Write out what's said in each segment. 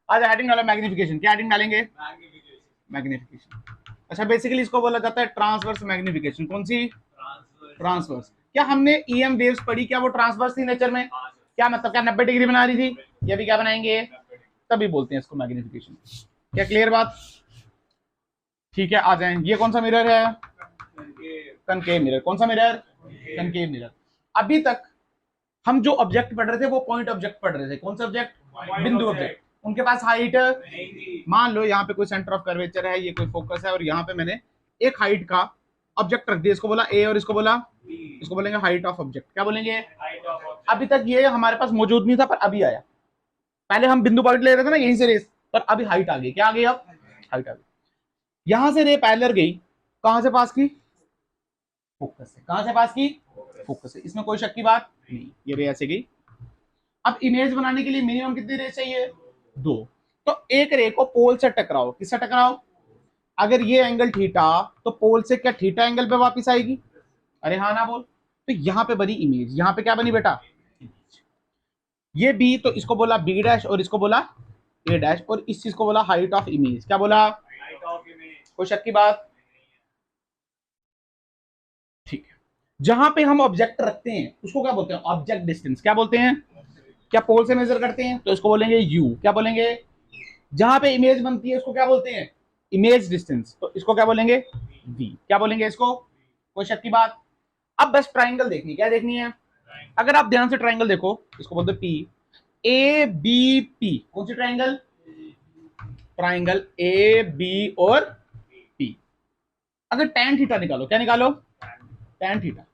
आज हेडिंग डालो मैग्निफिकेशन। क्या हेडिंग डालेंगे? मैग्निफिकेशन। अच्छा, बेसिकली इसको बोला जाता है ट्रांसवर्स मैग्निफिकेशन। कौन सी? ट्रांसवर्स। क्या हमने ईएम वेव्स पढ़ी? क्या वो ट्रांसवर्स थी नेचर में? क्या मतलब, क्या 90 डिग्री बना रही थी? ये भी क्या बनाएंगे? तभी बोलते हैं इसको मैग्निफिकेशन। क्या क्लियर बात? ठीक है, आ जाएं। ये कौन सा मिरर है? Concave mirror. कौन सा मिरर? Concave mirror. अभी तक हम जो ऑब्जेक्ट पढ़ रहे थे वो पॉइंट ऑब्जेक्ट पढ़ रहे थे। कौन सा ऑब्जेक्ट? बिंदु ऑब्जेक्ट। उनके पास हाइट, मान लो यहाँ पे कोई सेंटर ऑफ कर्वेचर है, ये कोई फोकस है, और यहाँ पे मैंने एक हाइट का ऑब्जेक्ट रख दिया। इसको बोला ए और इसको बोला, इसको बोलेंगे हाइट ऑफ ऑब्जेक्ट। क्या बोलेंगे? अभी तक ये हमारे पास मौजूद नहीं था, पर अभी आया। पहले हम बिंदु पॉइंट ले रहे थे ना यहीं से रेस, पर अभी हाइट आ गई। क्या आ गई? अब हाइट आ गई। यहां से रे पैरेलल गई, कहां से पास की? फोकस से। कहां से पास की? फोकस से। इसमें कोई शक की बात नहीं। ये रे ऐसे गई। अब इमेज बनाने के लिए मिनिमम कितनी रे चाहिए? 2। तो एक रे को पोल से टकराओ। किससे टकराओ? अगर ये एंगल थीटा, तो पोल से क्या थीटा एंगल पे वापस आएगी? अरे हाँ ना बोल। तो यहां पे बनी इमेज। यहां पे क्या बनी बेटा? ये बी, तो इसको बोला बी डैश और इसको बोला ए डैश, और इस चीज को बोला हाइट ऑफ इमेज। क्या बोला? कोई शक की बात? ठीक है। जहां पे हम ऑब्जेक्ट रखते हैं उसको क्या बोलते हैं? Object distance. क्या बोलते हैं? क्या पोल से मेजर करते हैं तो इसको बोलेंगे यू। क्या बोलेंगे? जहां पे इमेज बनती है उसको क्या बोलते हैं? Image distance. तो इसको क्या बोलेंगे? वी। क्या बोलेंगे इसको? कोई शक की बात? अब बस ट्राइंगल देखनी। क्या देखनी है? अगर आप ध्यान से ट्राइंगल देखो, इसको बोलते हैं पी ए बी पी। कौन सी ट्राइंगल? ट्राइंगल ए बी और पी। अगर tan थीटा निकालो, क्या निकालो? tan theta.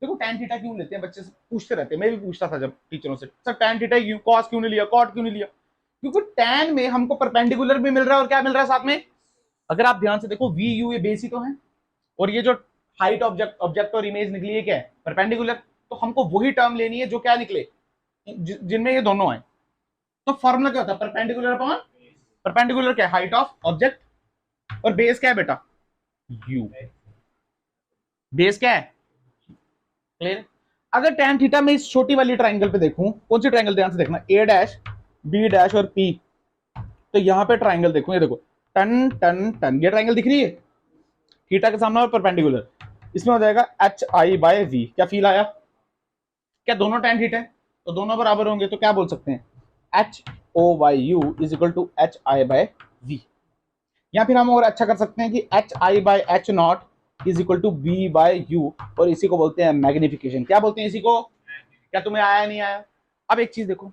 देखो tan थीटा क्यों लेते हैं बच्चे, से पूछते रहते हैं, मैं भी पूछता था जब टीचरों से, सर tan थीटा क्यों, cos क्यों नहीं लिया, cot क्यों नहीं लिया? क्योंकि tan में हमको परपेंडिकुलर भी मिल रहा है और क्या मिल रहा है साथ में? अगर आप ध्यान से देखो वी यू ये बेस ही तो है, और ये जो हाइट ऑब्जेक्ट और इमेज निकली है क्या है? परपेंडिकुलर। तो हमको वही टर्म लेनी है जो क्या निकले, जिनमें ये दोनों आए। तो फॉर्मूला क्या होता है? परपेंडिकुलर अपॉन परपेंडिकुलर क्या है? Height of object. और बेस क्या है बेटा? यू। बेस क्या है? क्लियर? अगर tan थीटा में इस छोटी वाली ट्राइंगल पे देखूं, कौन सी ट्राइंगल? ध्यान से देखना, ए डैश बी डैश और पी। तो यहां पे ट्राइंगल देखो, ये देखो टन टन टन, ये ट्राइंगल दिख रही है थीटा के सामने और परपेंडिकुलर। इसमें हो जाएगा एच आई बाय वी। क्या फील आया? क्या दोनों tan थीटा है तो दोनों बराबर होंगे, तो क्या बोल सकते हैं? H O by U is equal to H I by V. या फिर हम और अच्छा कर सकते हैं कि H I by H not is equal to B by U, और इसी को बोलते हैं मैग्निफिकेशन। क्या बोलते हैं इसी को? क्या तुम्हें आया नहीं आया? अब एक चीज देखो,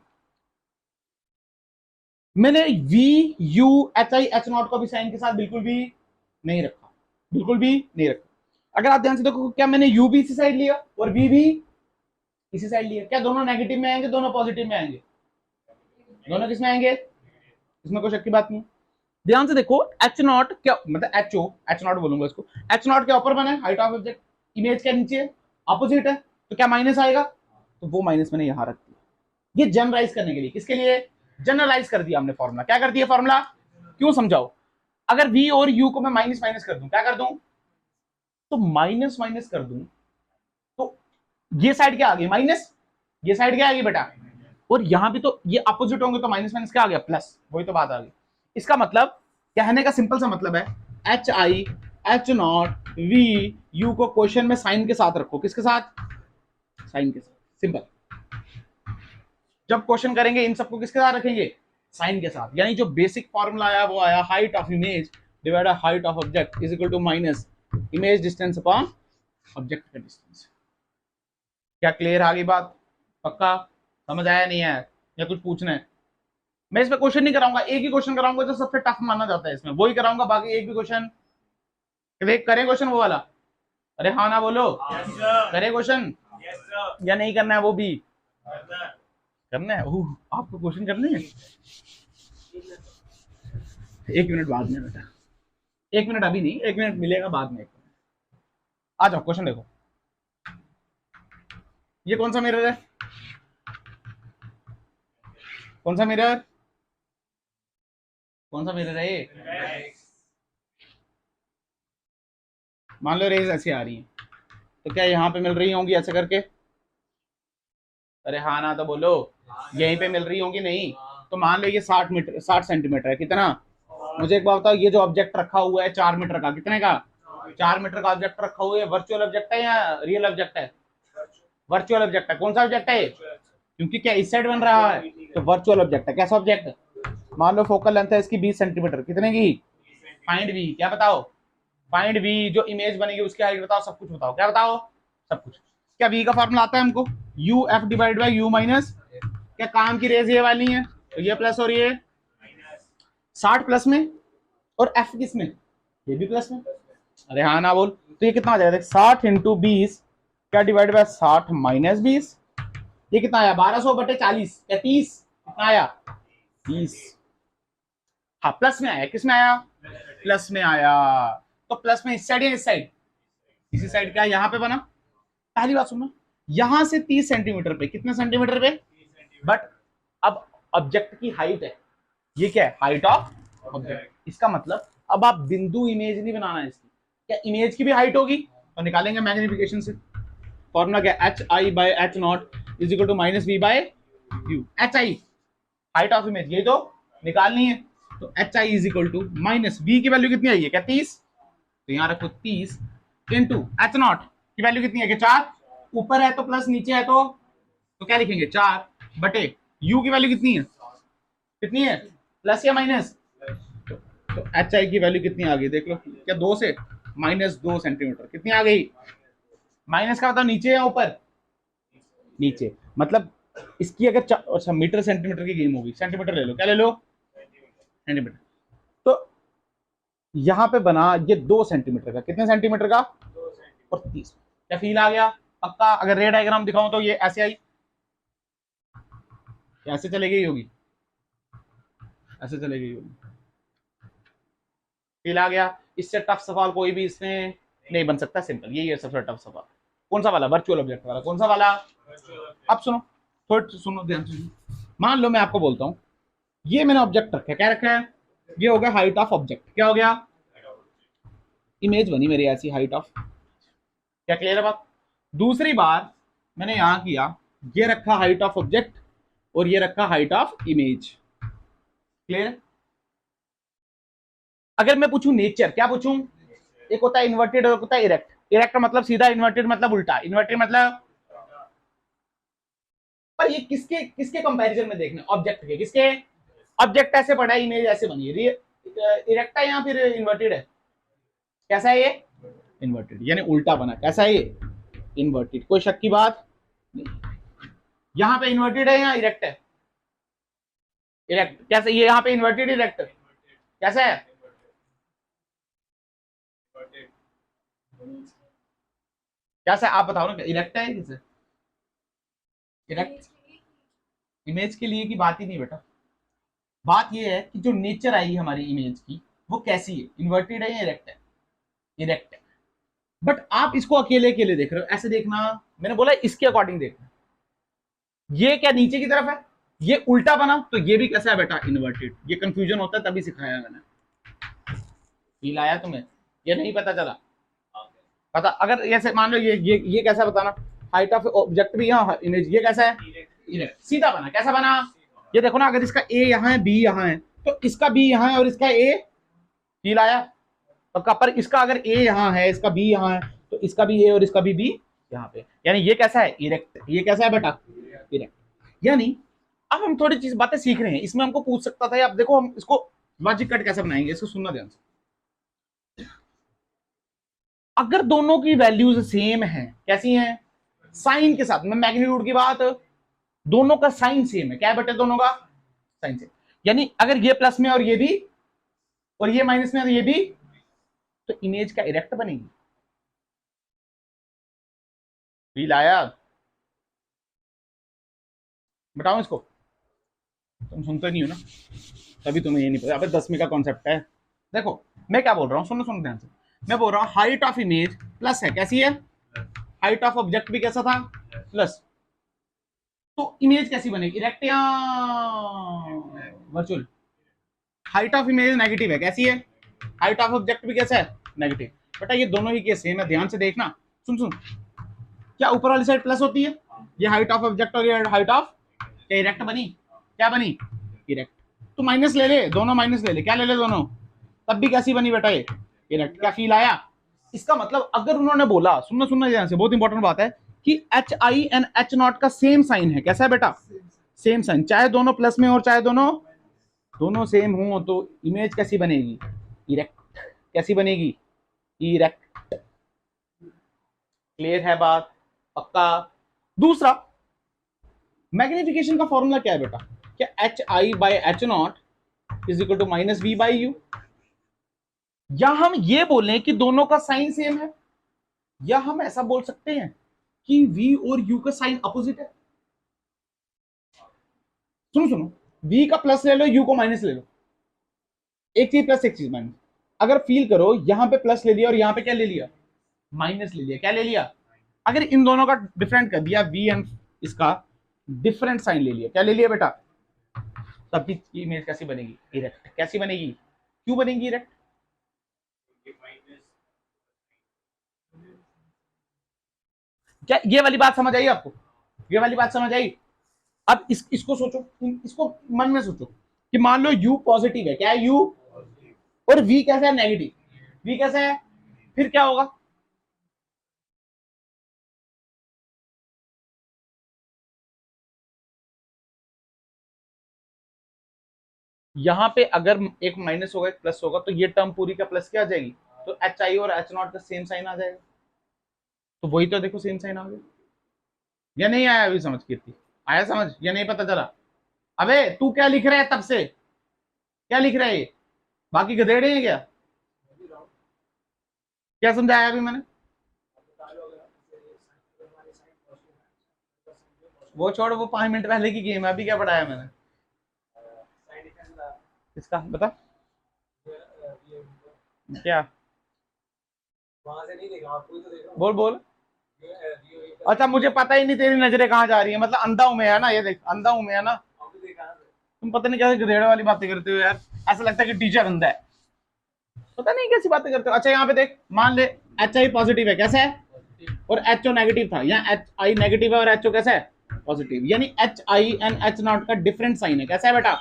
मैंने V U H I H not को भी साइन के साथ बिल्कुल भी नहीं रखा, बिल्कुल भी नहीं रखा। अगर आप ध्यान से देखो, क्या मैंने यू भी इसी साइड लिया और वी भी इसी साइड लिया? क्या दोनों नेगेटिव में आएंगे, दोनों पॉजिटिव में आएंगे? दोनों किस में आएंगे? इसमें कोई शक की बात नहीं। ध्यान से देखो, एच नॉट क्या मतलब, एच ओ, एच नॉट बोलूंगा इसको, एच नॉट के ऊपर बना है हाइट ऑफ ऑब्जेक्ट, इमेज के नीचे अपोजिट है, तो क्या माइनस आएगा? तो वो माइनस मैंने यहां रख दिया, ये जनरलाइज करने के लिए। किसके लिए? जनरलाइज कर दिया हमने फॉर्मूला। क्या कर दिया फॉर्मूला? क्यों समझाओ? अगर वी और यू को मैं माइनस माइनस कर दूं, क्या कर दूं? तो माइनस माइनस कर दूं, तो ये साइड क्या आ गई? माइनस। ये साइड क्या आ गई बेटा? और यहां भी तो ये अपोजिट होंगे, तो माइनस माइनस क्या आ गया? प्लस। वही तो बात आ गई। इसका मतलब, कहने का सिंपल सा मतलब है, H I H not V U को क्वेश्चन में साइन के साथ रखो। किसके साथ? साइन के साथ। सिंपल। जब क्वेश्चन करेंगे इन सबको किसके साथ रखेंगे? साइन के साथ। यानी जो बेसिक फॉर्मूला आया वो आया height of image divide height of object is equal to minus image distance upon object का डिस्टेंस। क्या क्लियर आ गई बात? पक्का? समझ आया नहीं है या कुछ पूछना है? मैं इसमें क्वेश्चन नहीं कराऊंगा, एक ही क्वेश्चन कराऊंगा जो सबसे टफ माना जाता है इसमें, वही कराऊंगा। बाकी एक भी क्वेश्चन करें क्वेश्चन वो वाला। अरे हाँ ना बोलो। करें क्वेश्चन या नहीं करना है? वो भी करना है। आपको क्वेश्चन करने हैं? 1 मिनट बाद में बेटा, 1 मिनट अभी नहीं, 1 मिनट मिलेगा बाद में। आ जाओ क्वेश्चन देखो। ये कौन सा मिरर है? कौन सा मिरर? कौन सा मिरर है ये? मान लो रेज ऐसी आ रही है, तो क्या यहाँ पे मिल रही होंगी ऐसे करके? अरे हाँ ना तो बोलो। यहीं पे मिल रही होंगी नहीं? तो मान लो ये 60 मीटर 60 सेंटीमीटर है, कितना? मुझे एक बात बताओ, ये जो ऑब्जेक्ट रखा हुआ है 4 मीटर का, कितने का? 4 मीटर का ऑब्जेक्ट रखा हुआ है, वर्चुअल ऑब्जेक्ट है या रियल ऑब्जेक्ट है? वर्चुअल ऑब्जेक्ट है। कौन सा ऑब्जेक्ट है? क्योंकि क्या इस साइड बन रहा है, तो वर्चुअल ऑब्जेक्ट है। कैसा ऑब्जेक्ट? मान लो फोकल लेंथ है इसकी 20 सेंटीमीटर, कितने की? Find V. क्या बताओ? Find we. जो इमेज बनेगी उसकी हाइट बताओ, सब कुछ बताओ। क्या बताओ? सब कुछ। क्या वी का फॉर्मूला आता है हमको? U F divide by you minus, क्या काम की रेज ये वाली है, तो ये प्लस और ये 60 प्लस में, और एफ किस में? ये भी प्लस में। अरे हाँ ना बोल। तो ये कितना आ जाएगा? 60 इंटू 20 क्या डिवाइड बाय 60 माइनस 20, ये कितना आया? 1200/40 क्या 30? कितना आया? 30। हाँ प्लस में आया। किस में आया? प्लस में आया। तो प्लस में इस साइड या इस साइड? इसी साइड का यहाँ पे बना। पहली बात सुनना, यहां से 30 सेंटीमीटर पे, कितने सेंटीमीटर पे? बट अब ऑब्जेक्ट की हाइट है, ये क्या है? Height of object. इसका मतलब अब आप बिंदु इमेज नहीं बनाना है इसकी, क्या इमेज की भी हाइट होगी? तो निकालेंगे मैग्निफिकेशन से। फॉर्मूला क्या? H I by H not is equal to minus V by U. H I height of image, ये तो निकालनी है। तो H I is equal to minus V की वैल्यू कितनी आई है? क्या 30? तो यहां रखो 30 इंटू एच नॉट की वैल्यू कितनी है? क्या 4? ऊपर है तो प्लस, नीचे है तो क्या लिखेंगे? 4 बटे यू की वैल्यू कितनी है? कितनी है? प्लस या माइनस? तो एच आई की वैल्यू कितनी आ गई देख लो। क्या 2 से -2 सेंटीमीटर कितनी आ गई? माइनस का मतलब नीचे या ऊपर? नीचे। मतलब इसकी अगर अच्छा मीटर सेंटीमीटर की गेम होगी, सेंटीमीटर ले लो। क्या ले लो? सेंटीमीटर। तो यहां पे बना ये 2 सेंटीमीटर का, कितने सेंटीमीटर का? और 30। क्या फील आ गया? पक्का। अगर रे डायग्राम दिखाऊं तो ये ऐसे आई, ऐसे चले गई होगी, ऐसे चले गई होगी। फील आ गया? इससे टफ सवाल कोई भी इसमें नहीं बन सकता। सिंपल यही है सबसे टफ सवाल। कौन सा वाला? वर्चुअल ऑब्जेक्ट वाला। कौन सा वाला? अब सुनो, थोड़ा सुनो ध्यान से। मान लो मैं आपको बोलता हूं, ये मैंने ऑब्जेक्ट रखा है। क्या रखा है? ये हो गया हाइट ऑफ ऑब्जेक्ट। क्या हो गया? इमेज बनी मेरी ऐसी, हाइट ऑफ। क्या क्लियर है बात? दूसरी बार मैंने यहां किया, ये रखा हाइट ऑफ ऑब्जेक्ट और ये रखा हाइट ऑफ इमेज। क्लियर है? अगर मैं पूछूं नेचर, क्या पूछूं? एक होता है इन्वर्टेड और एक होता है इरेक्ट। इरेक्ट मतलब सीधा, इन्वर्टेड मतलब उल्टा। इन्वर्टेड मतलब, पर ये किसके किसके कंपैरिजन में देखना? ऑब्जेक्ट के। किसके? ऑब्जेक्ट ऐसे पड़ा है, इमेज ऐसे बनी है। इरेक्ट है या फिर इन्वर्टेड है? कैसा है ये? इन्वर्टेड, यानी उल्टा बना। कैसा है ये? इन्वर्टेड। कोई शक की बात नहीं। यहां पे इन्वर्टेड है या इरेक्ट है? इरेक्ट। कैसे ये यहां पे इन्वर्टेड इरेक्ट कैसा है? कैसा आप बताओ ना, इरेक्ट है कैसे? इरेक्ट इमेज के लिए की बात ही नहीं बेटा। बात ये है कि जो नेचर आई हमारी इमेज की वो कैसी है, इन्वर्टेड है या इरेक्ट है? इरेक्ट है। बट आप इसको अकेले अकेले देख रहे हो, ऐसे देखना। मैंने बोला इसके अकॉर्डिंग देखना। ये क्या नीचे की तरफ है, ये उल्टा बना, तो ये भी कैसा है बेटा? इन्वर्टेड। ये कंफ्यूजन होता है तभी सिखाया मैंने। फील आया तुम्हें? ये नहीं पता चला? पता। अगर ऐसे मान लो ये कैसा बताना? हाइट ऑफ ऑब्जेक्ट भी यहाँ, इमेज ये कैसा है? इरेक्ट। सीधा बना। कैसा बना? ये देखो ना, अगर इसका ए यहाँ है, बी यहाँ है, तो इसका बी यहाँ है और इसका ए। फील आया? पक्का। पर इसका अगर ए यहाँ है, इसका बी यहाँ है, तो इसका भी ए और इसका भी बी यहाँ पे। यानी ये कैसा है? इरेक्ट। ये कैसा है बेटा? इरेक्ट। यानी अब हम थोड़ी चीज बातें सीख रहे हैं। इसमें हमको पूछ सकता था, अब देखो हम इसको लॉजिक कट कैसे बनाएंगे, इसको सुनना ध्यान से। अगर दोनों की वैल्यूज सेम है, कैसी हैं? साइन के साथ में, मैग्नीट्यूड की बात, दोनों का साइन सेम है। क्या बेटे? दोनों का साइन सेम। यानी अगर ये प्लस में और ये भी, और ये माइनस में और ये भी, तो इमेज का इरेक्ट बनेगी। फील आया? बताओ इसको। तुम सुनते नहीं हो ना, तभी तुम्हें ये नहीं पता। अबे 10वीं का कॉन्सेप्ट है। देखो मैं क्या बोल रहा हूँ, सुनो सुनो ध्यान से। मैं बोल रहा हूँ हाइट ऑफ इमेज प्लस है। कैसी है? हाइट ऑफ ऑब्जेक्ट भी कैसा था? प्लस। तो इमेज कैसी बनेगी? इरेक्ट या virtual? Height of image negative है। कैसी है? हाइट ऑफ ऑब्जेक्ट भी कैसा है? नेगेटिव। बेटा ये दोनों ही केस सेम है, ध्यान से देखना। सुन सुन, क्या ऊपर वाली साइड प्लस होती है? ये हाइट ऑफ ऑब्जेक्ट और ये हाइट ऑफ, क्या इरेक्ट बनी? क्या बनी? इरेक्ट। तो माइनस ले ले, दोनों माइनस ले ले, क्या ले ले दोनों, तब भी कैसी बनी बेटा ये, इरेक्ट। क्या फील आया? इसका मतलब अगर उन्होंने बोला, सुनना सुनना ध्यान से, बहुत इंपॉर्टेंट बात है कि H I and H not का सेम साइन है। कैसा है बेटा? सेम साइन, चाहे दोनों प्लस में और चाहे दोनों सेम हो, तो इमेज कैसी बनेगी? इरेक्ट। कैसी बनेगी? इरेक्ट। क्लियर है बात? पक्का? दूसरा, मैग्निफिकेशन का फॉर्मूला क्या है बेटा? क्या H I by H not is equal to minus V by U? या हम ये बोलें कि दोनों का साइन सेम है, या हम ऐसा बोल सकते हैं कि v और u का साइन अपोजिट है। सुनो, v का प्लस ले लो, u को माइनस ले लो, एक चीज प्लस एक चीज माइनस। अगर फील करो, यहां पे प्लस ले लिया और यहां पे क्या ले लिया? माइनस ले लिया। क्या ले लिया? अगर इन दोनों का डिफरेंट कर दिया, v एंड इसका डिफरेंट साइन ले लिया, क्या ले लिया बेटा? तब भी इमेज कैसी बनेगी? इरेक्ट। कैसी बनेगी? क्यों बनेगी इरेक्ट? क्या ये वाली बात समझ आई आपको? ये वाली बात समझ आई? अब इसको सोचो, इसको मन में सोचो कि मान लो u पॉजिटिव है। क्या है u? और v कैसा है? नेगेटिव। v कैसा है? फिर क्या होगा? यहां पे अगर एक माइनस होगा एक प्लस होगा, तो ये टर्म पूरी का प्लस क्या आ जाएगी? तो एच आई और एच नॉट का सेम साइन आ जाएगा। तो वही तो देखो, सेम साइन आ गया। या नहीं आया अभी समझ? कीर्ति आया समझ या नहीं पता चला? अबे तू क्या लिख रहा है तब से? क्या लिख रहा है ये? बाकी गधेड़े हैं क्या? क्या समझाया अभी मैंने? वो छोड़, वो 5 मिनट पहले की गेम है, अभी क्या पढ़ाया मैंने? इसका बता क्या? बोल बोल। अच्छा, मुझे पता ही नहीं तेरी नजरें कहाँ जा रही है, मतलब अंधा हूं मैं, है ना? ये देख, अंधा हूं मैं, है ना? तुम पता नहीं कैसे गधेड़े वाली बातें करते हो यार, ऐसा लगता है कि टीचर अंधा है, पता नहीं कैसी बातें करते हो। अच्छा यहाँ पे देख, मान ले एच आई पॉजिटिव है, कैसा है? और एच ओ नेगेटिव था, यहाँ एच आई नेगेटिव है और एच ओ कैसा है? पॉजिटिव। यानी H I and H not का डिफरेंट साइन है। कैसा है बेटा?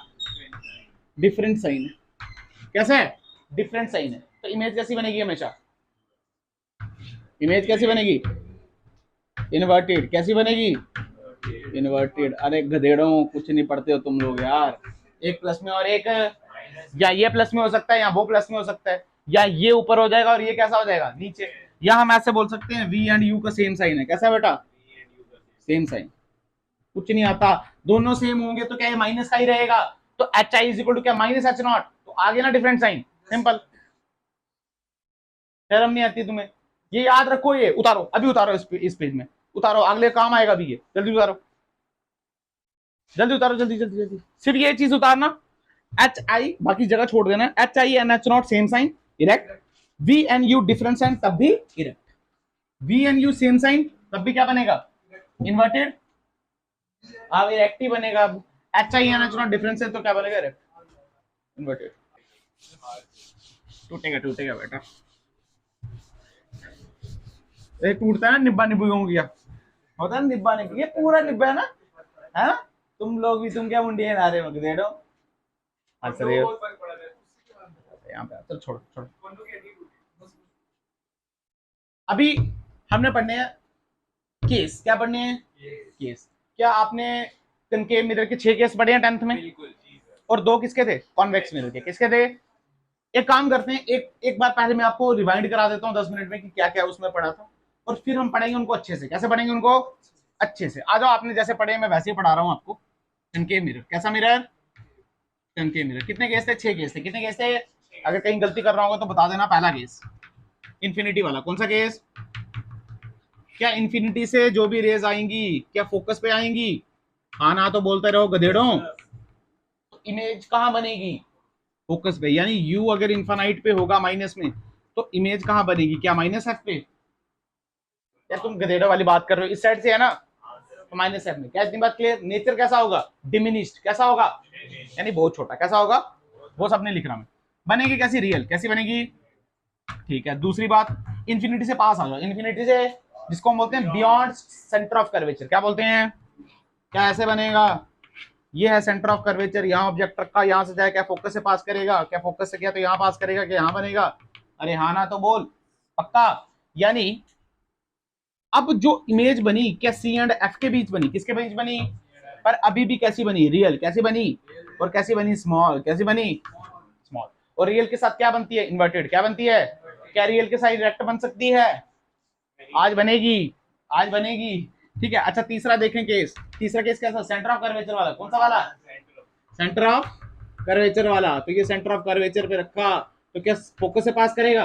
डिफरेंट साइन है। कैसा है? डिफरेंट साइन है। तो इमेज कैसी बनेगी हमेशा? इमेज कैसी बनेगी? इन्वर्टेड। कैसी बनेगी? इन्वर्टेड। अरे गधेड़ों, कुछ नहीं पढ़ते हो तुम लोग यार। एक प्लस में और एक, या ये प्लस में हो सकता है या वो प्लस में हो सकता है, या ये ऊपर हो जाएगा और ये कैसा हो जाएगा? नीचे। या हम ऐसे बोल सकते हैं v एंड u का सेम साइन है। कैसा है बेटा? Same sign. कुछ नहीं आता, दोनों सेम होंगे तो क्या ये माइनस का ही रहेगा? तो H I is equal to क्या? Minus H naught. तो आगे ना डिफरेंट साइन, सिंपल। शर्म नहीं आती तुम्हें? ये याद रखो, ये उतारो, अभी उतारो, इस पेज में उतारो, अगले काम आएगा अभी ये। जल्दी उतारो, जल्दी उतारो, जल्दी जल्दी जल्दी। सिर्फ ये चीज उतारना, एच आई, बाकी जगह छोड़ देना। H I and H not same sign, erect. V and U different sign, तब भी erect. V and U same sign, तब भी क्या बनेगा? इन्वर्टेड। अब इरेक्ट ही बनेगा। अब H I and H not difference है तो क्या बनेगा? Erect, inverted. टूटेगा टूटेगा बेटा, टूटता है ना निब्बा निब्बू गया, होता है ना निब्बा निब्बू, ये पूरा निब्बा है ना, है ना? तुम लोग भी, तुम क्या मुंडिया ना रहे हो गधेड़ो? अच्छा यहाँ पे चल, छोड़ छोड़। अभी हमने पढ़ने हैं केस। क्या पढ़ने हैं? केस। क्या आपने कनकेव मिरर के 6 केस पढ़े हैं 10th में? और 2 किसके थे? कॉन्वेक्स मिरर के। किसके थे? एक काम करते हैं, एक बार पहले मैं आपको रिवाइंड करा देता हूँ 10 मिनट में कि क्या क्या उसमें पढ़ा था, और फिर हम पढ़ेंगे उनको अच्छे से। कैसे पढ़ेंगे उनको? अच्छे से। आ जाओ, आपने जैसे पढ़े मैं वैसे ही पढ़ा रहा हूँ आपको। Concave mirror. कैसा मिरर? Concave mirror. कितने केस थे? 6 केस थे। कितने केस थे? अगर कहीं गलती कर रहा होगा तो बता देना। पहला केस इंफिनिटी वाला। कौन सा केस? क्या इंफिनिटी से जो भी रेज आएंगी क्या फोकस पे आएंगी? हाँ ना, तो बोलते रहो गधेड़ों। तो इमेज कहाँ बनेगी? फोकस पे। यानी u अगर इन्फानाइट पे होगा माइनस में, तो इमेज कहाँ बनेगी? क्या माइनस एफ पे? यार तुम गधेड़ों वाली बात कर रहे हो, इस साइड से है ना, तो माइनस एफ में। क्या इतनी बात क्लियर? नेचर कैसा होगा? डिमिनिश्ड। कैसा होगा? यानी बहुत छोटा। कैसा होगा? वो सबने लिखना में। बनेगी कैसी? रियल। कैसी बनेगी? ठीक है। दूसरी बात, इंफिनिटी से पास आ जाओ। इंफिनिटी से, जिसको हम बोलते हैं बियॉन्ड सेंटर ऑफ कर्वेचर। क्या बोलते हैं? क्या ऐसे बनेगा? ये है सेंटर ऑफ कर्वेचर, यहाँ ऑब्जेक्ट रखा, यहाँ से जाए क्या फोकस से पास करेगा, क्या फोकस से किया तो यहाँ पास करेगा, क्या यहाँ बनेगा, अरे हाँ ना तो बोल पक्का। यानी अब जो इमेज बनी क्या सी एंड एफ के बीच बनी, किसके बीच बनी, पर अभी भी कैसी बनी, रियल कैसी बनी, और कैसी बनी, स्मॉल कैसी बनी, स्मॉल। और रियल के साथ क्या बनती है, इन्वर्टेड क्या बनती है, क्या रियल के साथ डायरेक्ट बन सकती है, आज बनेगी, आज बनेगी, ठीक है। अच्छा तीसरा देखें केस, तीसरा केस कैसा, सेंटर ऑफ कर्वेचर वाला, कौन सा वाला, सेंटर ऑफ कर्वेचर वाला। तो ये सेंटर ऑफ कर्वेचर पे रखा तो क्या फोकस से पास करेगा,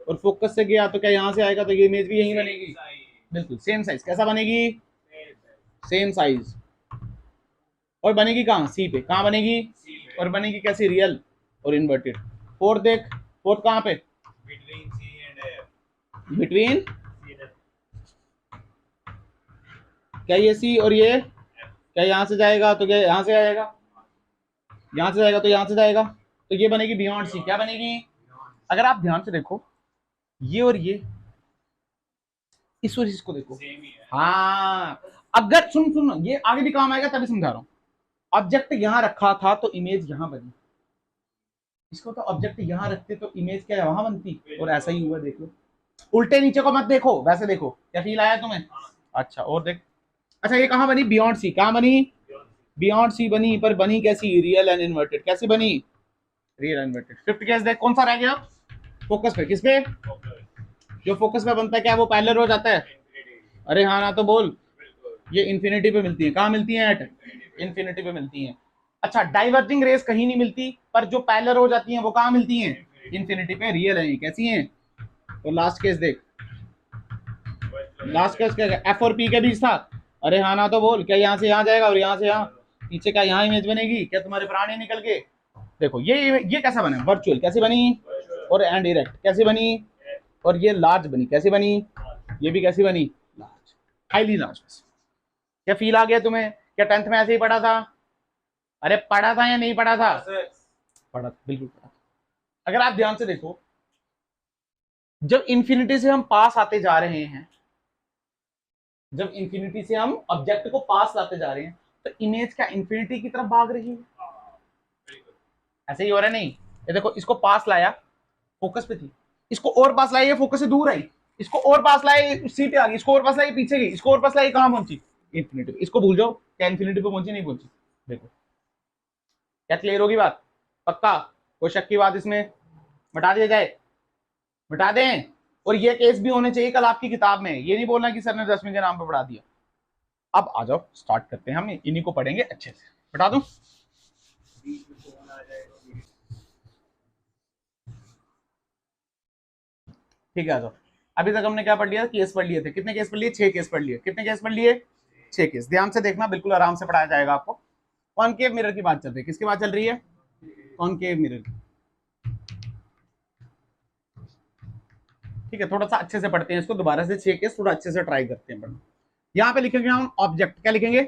और फोकस से गया तो क्या यहाँ से आएगा, तो ये इमेज भी यही बनेगी, बिल्कुल सेम साइज, कैसा बनेगी, सेम साइज, और बनेगी कहाँ, सी पे, कहाँ बनेगी, और बनेगी कैसी, रियल और इन्वर्टेड। फोर्थ देख, फोर्थ कहाँ पे, बिटवीन, क्या ये सी और ये, क्या यहाँ से जाएगा तो क्या यहाँ से आएगा, यहाँ से जाएगा तो यहाँ से जाएगा, तो ये बनेगी बियॉन्ड सी, क्या बनेगी। अगर आप ध्यान से देखो ये और ये, इस और इसको देखो, हाँ अगर सुन सुन ये आगे भी काम आएगा तभी समझा रहा हूं। ऑब्जेक्ट यहां रखा था तो इमेज यहां बनी, इसको तो ऑब्जेक्ट यहां रखते तो इमेज क्या वहां बनती, और ऐसा ही हुआ, देख लो उल्टे नीचे को मत देखो, वैसे देखो, क्या फील आया तुम्हें। अच्छा और देख, अच्छा ये कहां बनी, बियॉन्ड सी, कहां बनी, बियॉन्ड सी बनी, पर बनी कैसी, रियल एंड इन्वर्टेड, कैसी बनी, real and inverted. Fifth case देख, कौन सा रह गया, फोकस पे, किस पे, जो फोकस पे बनता है क्या वो पैरेलल हो जाता है, अरे हाँ ना तो बोल, ये इन्फिनिटी पे मिलती है, कहाँ मिलती है, एट इन्फिनिटी पे मिलती है। अच्छा डाइवर्जिंग रेस कहीं नहीं मिलती, पर जो पैरेलल हो जाती हैं वो कहाँ मिलती हैं, इन्फिनिटी पे, रियल है, कैसी हैं। तो लास्ट केस देख, लास्ट केस क्या, एफ और पी के बीच था, अरे हाँ ना तो बोल, क्या यहाँ से यहाँ जाएगा और यहाँ से यहाँ, पीछे का यहाँ इमेज बनेगी, क्या तुम्हारे प्राणी निकल के, देखो ये कैसा बना, वर्चुअल कैसी बनी, और एंड डायरेक्ट कैसी बनी, और ये लार्ज बनी, कैसी बनी, ये भी कैसी बनी, लार्ज, हाईली लार्ज। क्या फील आ गया तुम्हें, क्या टेंथ में ऐसे ही पढ़ा था, अरे पढ़ा था या नहीं पढ़ा था, पढ़ा था, बिल्कुल पढ़ा था। अगर आप ध्यान से देखो, जब इंफिनिटी से हम पास आते जा रहे हैं, जब इंफिनिटी से हम ऑब्जेक्ट को पास लाते जा रहे हैं, तो इमेज क्या इंफिनिटी की तरफ भाग रही है, ऐसे ही हो रहा है, नहीं ये देखो, इसको पास लाया, फोकस पे थी, इसको और पास लाया, फोकस से दूर आई, इसको और पास लाए, सी पे आ गई, इसको और पास लाई, पीछे गई, इसको और पास लाई, कहां पहुंची, इंफिनिटी। इसको भूल जाओ, क्या इंफिनिटी पे पहुंची, नहीं पहुंची, देखो क्या क्लियर होगी बात, पक्का, कोई शक की बात इसमें, बता दिया जाए, बता दें। और ये केस भी होने चाहिए कल आपकी किताब में, ये नहीं बोलना कि सर ने 10वीं के नाम पे पढ़ा दिया। अब आ जाओ स्टार्ट करते हैं, हम इन्हीं को पढ़ेंगे अच्छे से, बता दूं, ठीक है आ जाओ। अभी तक हमने क्या पढ़ लिया, केस पढ़ लिए थे, कितने केस पढ़ लिए, 6 केस पढ़ लिए, कितने केस पढ़ लिए, 6 केस। ध्यान से देखना, बिल्कुल आराम से पढ़ाया जाएगा आपको। कॉनकेव मिरर की बात चल रही है, किसकी बात चल रही है, कॉनकेव मिरर की, ठीक है। थोड़ा सा अच्छे से पढ़ते हैं इसको, दोबारा से 6 केस थोड़ा अच्छे से ट्राई करते हैं पढ़ना। यहाँ पे लिखेंगे हम ऑब्जेक्ट, क्या लिखेंगे,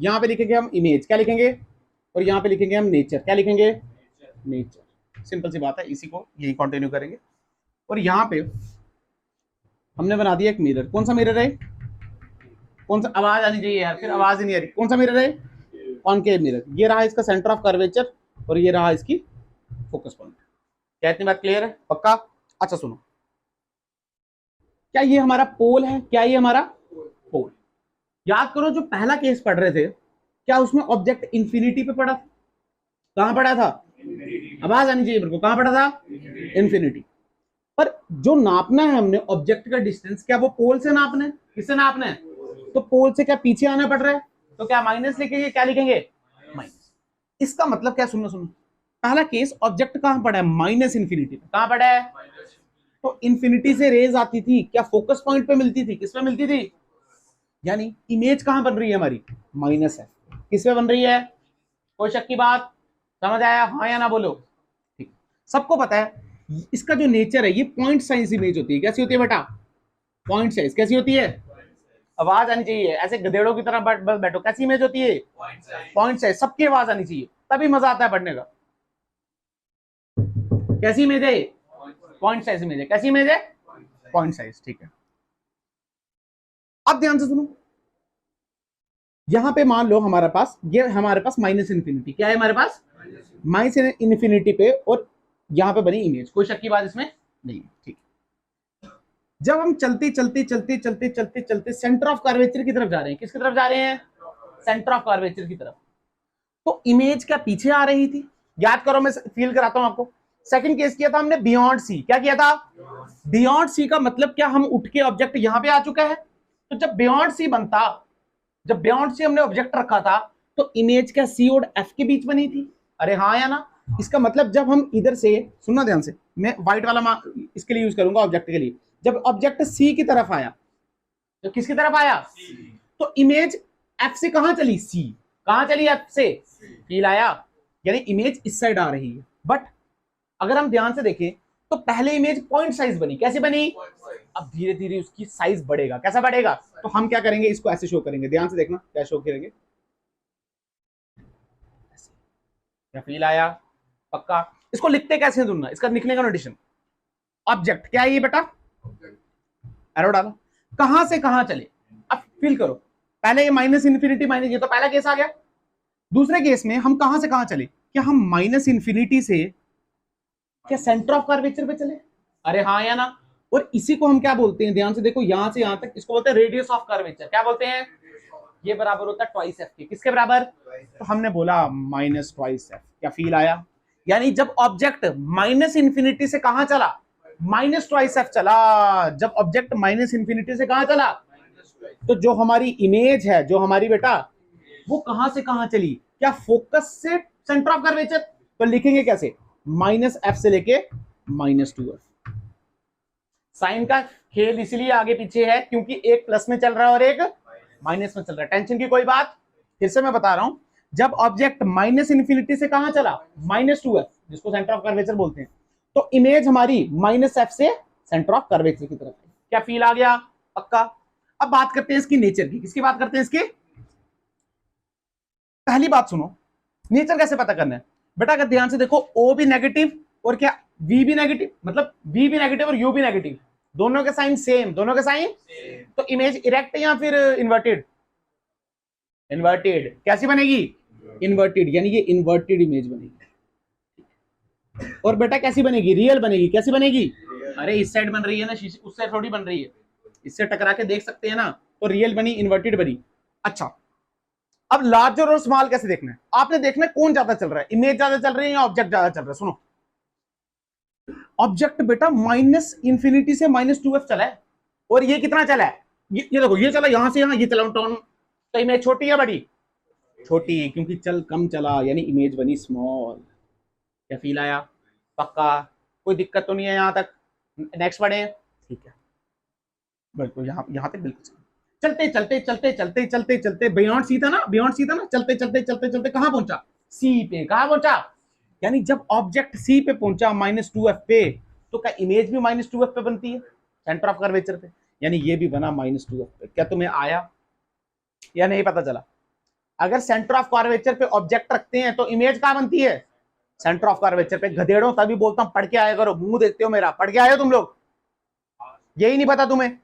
यहाँ पे लिखेंगे हम इमेज, क्या लिखेंगे, और यहाँ पे लिखेंगे हम नेचर, क्या लिखेंगे, नेचर। सिंपल सी बात है, इसी को यही कंटिन्यू करेंगे। और यहाँ पे हमने बना दिया एक मिरर, कौन सा मिरर है, कौन सा, आवाज आनी चाहिए यार, फिर आवाज ही नहीं आ रही, कौन सा मिरर है, कॉनकेव मिरर। ये रहा इसका सेंटर ऑफ कर्वेचर, और ये रहा इसकी फोकस पॉइंट। क्या इतनी बात क्लियर है, पक्का। अच्छा सुनो, क्या ये हमारा पोल है, क्या ये हमारा पोल, याद करो जो पहला केस पढ़ रहे थे, क्या उसमें ऑब्जेक्ट इंफिनिटी पे पड़ा, कहां पड़ा था, आवाज आनी चाहिए मेरे को, कहां पड़ा था, इंफिनिटी। पर जो नापना है हमने ऑब्जेक्ट का डिस्टेंस, क्या वो पोल से नापना है, किससे नापना है, तो पोल से क्या पीछे आना पड़ रहा है, तो क्या माइनस लिखेंगे, क्या लिखेंगे, माइनस। इसका मतलब क्या, सुनो सुनो, पहला केस ऑब्जेक्ट कहां पड़ा है, माइनस इंफिनिटी पे, कहां पड़ा है, तो इंफिनिटी से रेज आती थी, क्या फोकस पॉइंट पे मिलती थी, किस पे मिलती थी, यानी इमेज कहां बन रही है हमारी, माइनस है, किस पे बन रही है, कोई शक की बात, समझ आया, हाँ या ना बोलो, ठीक। सबको पता है इसका जो नेचर है, ये पॉइंट साइज इमेज होती है, कैसी होती है बेटा, पॉइंट साइज, कैसी होती है, आवाज आनी चाहिए, ऐसे गधेड़ों की तरह बैठो, कैसी इमेज होती है, पॉइंट साइज, सबकी आवाज आनी चाहिए, तभी मजा आता है पढ़ने का। कैसी इमेज है, पॉइंट साइज इमेज है, कैसी इमेज है, पॉइंट साइज, ठीक है। अब ध्यान से सुनो, यहां पे मान लो हमारे पास ये हमारे पास माइनस इन्फिनिटी, क्या है हमारे पास माइनस इन्फिनिटी पे, और यहां पे बनी इमेज, कोई शक की बात इसमें नहीं, ठीक। जब हम चलते चलते चलते चलते चलते चलते सेंटर ऑफ कर्वेचर की तरफ जा रहे हैं, किसकी तरफ जा रहे हैं, सेंटर ऑफ कर्वेचर की तरफ, तो इमेज क्या पीछे आ रही थी, याद करो, मैं फील कराता हूं आपको। सेकंड केस किया था हमने बियॉन्ड सी, क्या किया था, बियॉन्ड सी का मतलब क्या, हम उठ के ऑब्जेक्ट यहां पे आ चुका है, तो जब बियॉन्ड सी बनता, जब बियॉन्ड सी हमने ऑब्जेक्ट रखा था, तो इमेज क्या सी और एफ के बीच बनी थी, अरे हाँ या ना। इसका मतलब जब हम इधर से, सुनना ध्यान से, मैं व्हाइट वाला इसके लिए यूज करूंगा ऑब्जेक्ट के लिए, जब ऑब्जेक्ट सी की तरफ आया, तो किसकी तरफ आया, तो इमेज एफ से कहां चली, सी, कहां चली, एफ से, फील आया, यानी इमेज इस साइड आ रही है। बट अगर हम ध्यान से देखें तो पहले इमेज पॉइंट साइज बनी, कैसे बनी, अब धीरे धीरे उसकी साइज बढ़ेगा, कैसा बढ़ेगा, तो हम क्या करेंगे, इसको ऐसे शो करेंगे, ध्यान से देखना क्या शो करेंगे, क्या फील आया, पक्का। इसको लिखते कैसे सुनना, इसका लिखने का नोटेशन, ऑब्जेक्ट क्या है ये बेटा, एरो डालो, कहां से कहां चले, अब फील करो, पहले ये माइनस इन्फिनिटी माइनस, ये तो पहला केस आ गया। दूसरे केस में हम कहां से कहां चले, क्या हम माइनस इन्फिनिटी से क्या सेंटर ऑफ कर्वेचर पे चले, अरे हाँ या ना। और इसी को हम क्या बोलते हैं, ध्यान से देखो, यहां से यहां तक, इसको बोलते हैं रेडियस ऑफ कर्वेचर, क्या बोलते हैं, ये बराबर होता है ट्वाइस एफ के, किसके बराबर, तो हमने बोला माइनस ट्वाइस एफ, क्या फील आया, यानी जब ऑब्जेक्ट माइनस इन्फिनिटी से कहां चला, माइनस ट्वाइस एफ चला, जब ऑब्जेक्ट माइनस इन्फिनिटी से कहां चला, तो जो हमारी इमेज है, जो हमारी बेटा, वो कहां से कहां चली, क्या फोकस से सेंटर ऑफ कर्वेचर, तो लिखेंगे कैसे, माइनस एफ से लेके माइनस टू एफ। साइन का खेल इसलिए आगे पीछे है क्योंकि एक प्लस में चल रहा है और एक माइनस में चल रहा है, टेंशन की कोई बात, फिर से मैं बता रहा हूं, जब ऑब्जेक्ट माइनस इन्फिनिटी से कहां चला, माइनस टू एफ, जिसको सेंटर ऑफ कर्वेचर बोलते हैं, तो इमेज हमारी माइनस एफ से सेंटर ऑफ कर्वेचर की तरफ है, क्या फील आ गया, पक्का। अब बात करते हैं इसकी नेचर की, किसकी बात करते हैं इसकी, पहली बात सुनो, नेचर कैसे पता करना है बेटा, अगर ध्यान से देखो, ओ भी नेगेटिव और क्या वी भी नेगेटिव, मतलब वी भी नेगेटिव और यू भी नेगेटिव, दोनों के साइन सेम, दोनों के साइन, तो इमेज इरेक्ट या फिर इन्वर्टेड, इन्वर्टेड, कैसी बनेगी, इन्वर्टेड, यानी ये इन्वर्टेड इमेज बनेगी। और बेटा कैसी बनेगी, रियल बनेगी, कैसी बनेगी, अरे इस साइड बन रही है ना शीशे, उस साइड थोड़ी बन रही है, इससे टकरा के देख सकते हैं ना, तो रियल बनी, इन्वर्टेड बनी। अच्छा, अब लार्जर और स्मॉल कैसे देखना है, आपने देखना है कौन ज्यादा चल रहा है, इमेज ज्यादा चल रही है या ऑब्जेक्ट ज्यादा चल रहा है। सुनो, ऑब्जेक्ट बेटा माइनस इंफिनिटी से माइनस टू एफ चला है, और ये कितना चला है, ये देखो, ये चला यहां से यहां, ये चला टर्न, तो इमेज छोटी है बड़ी, छोटी, क्योंकि चल कम चला, यानी इमेज बनी स्मॉल, क्या फील आया, पक्का, कोई दिक्कत तो नहीं है यहां तक, नेक्स्ट बढ़े, ठीक है, बिल्कुल यहां तक बिल्कुल चलते चलते चलते चलते चलते चलते बियॉन्ड सी था ना, बियॉन्ड सी था ना, चलते चलते चलते चलते कहां पहुंचा, सी पे, कहां पहुंचा, यानी जब ऑब्जेक्ट सी पे पहुंचा माइनस टू एफ पे, तो क्या इमेज भी माइनस टू एफ पे बनती है, सेंटर ऑफ कर्वेचर पे, यानी ये भी बना माइनस टू एफ पे। क्या तुम्हें आया या नहीं पता चला, अगर सेंटर ऑफ कर्वेचर पे ऑब्जेक्ट रखते हैं तो इमेज कहां बनती है, सेंटर ऑफ कर्वेचर पे। गधेड़ों, तभी बोलता हूं पढ़ के आया करो, मुंह देखते हो मेरा, पढ़ के आए हो तुम लोग, यही नहीं पता तुम्हें,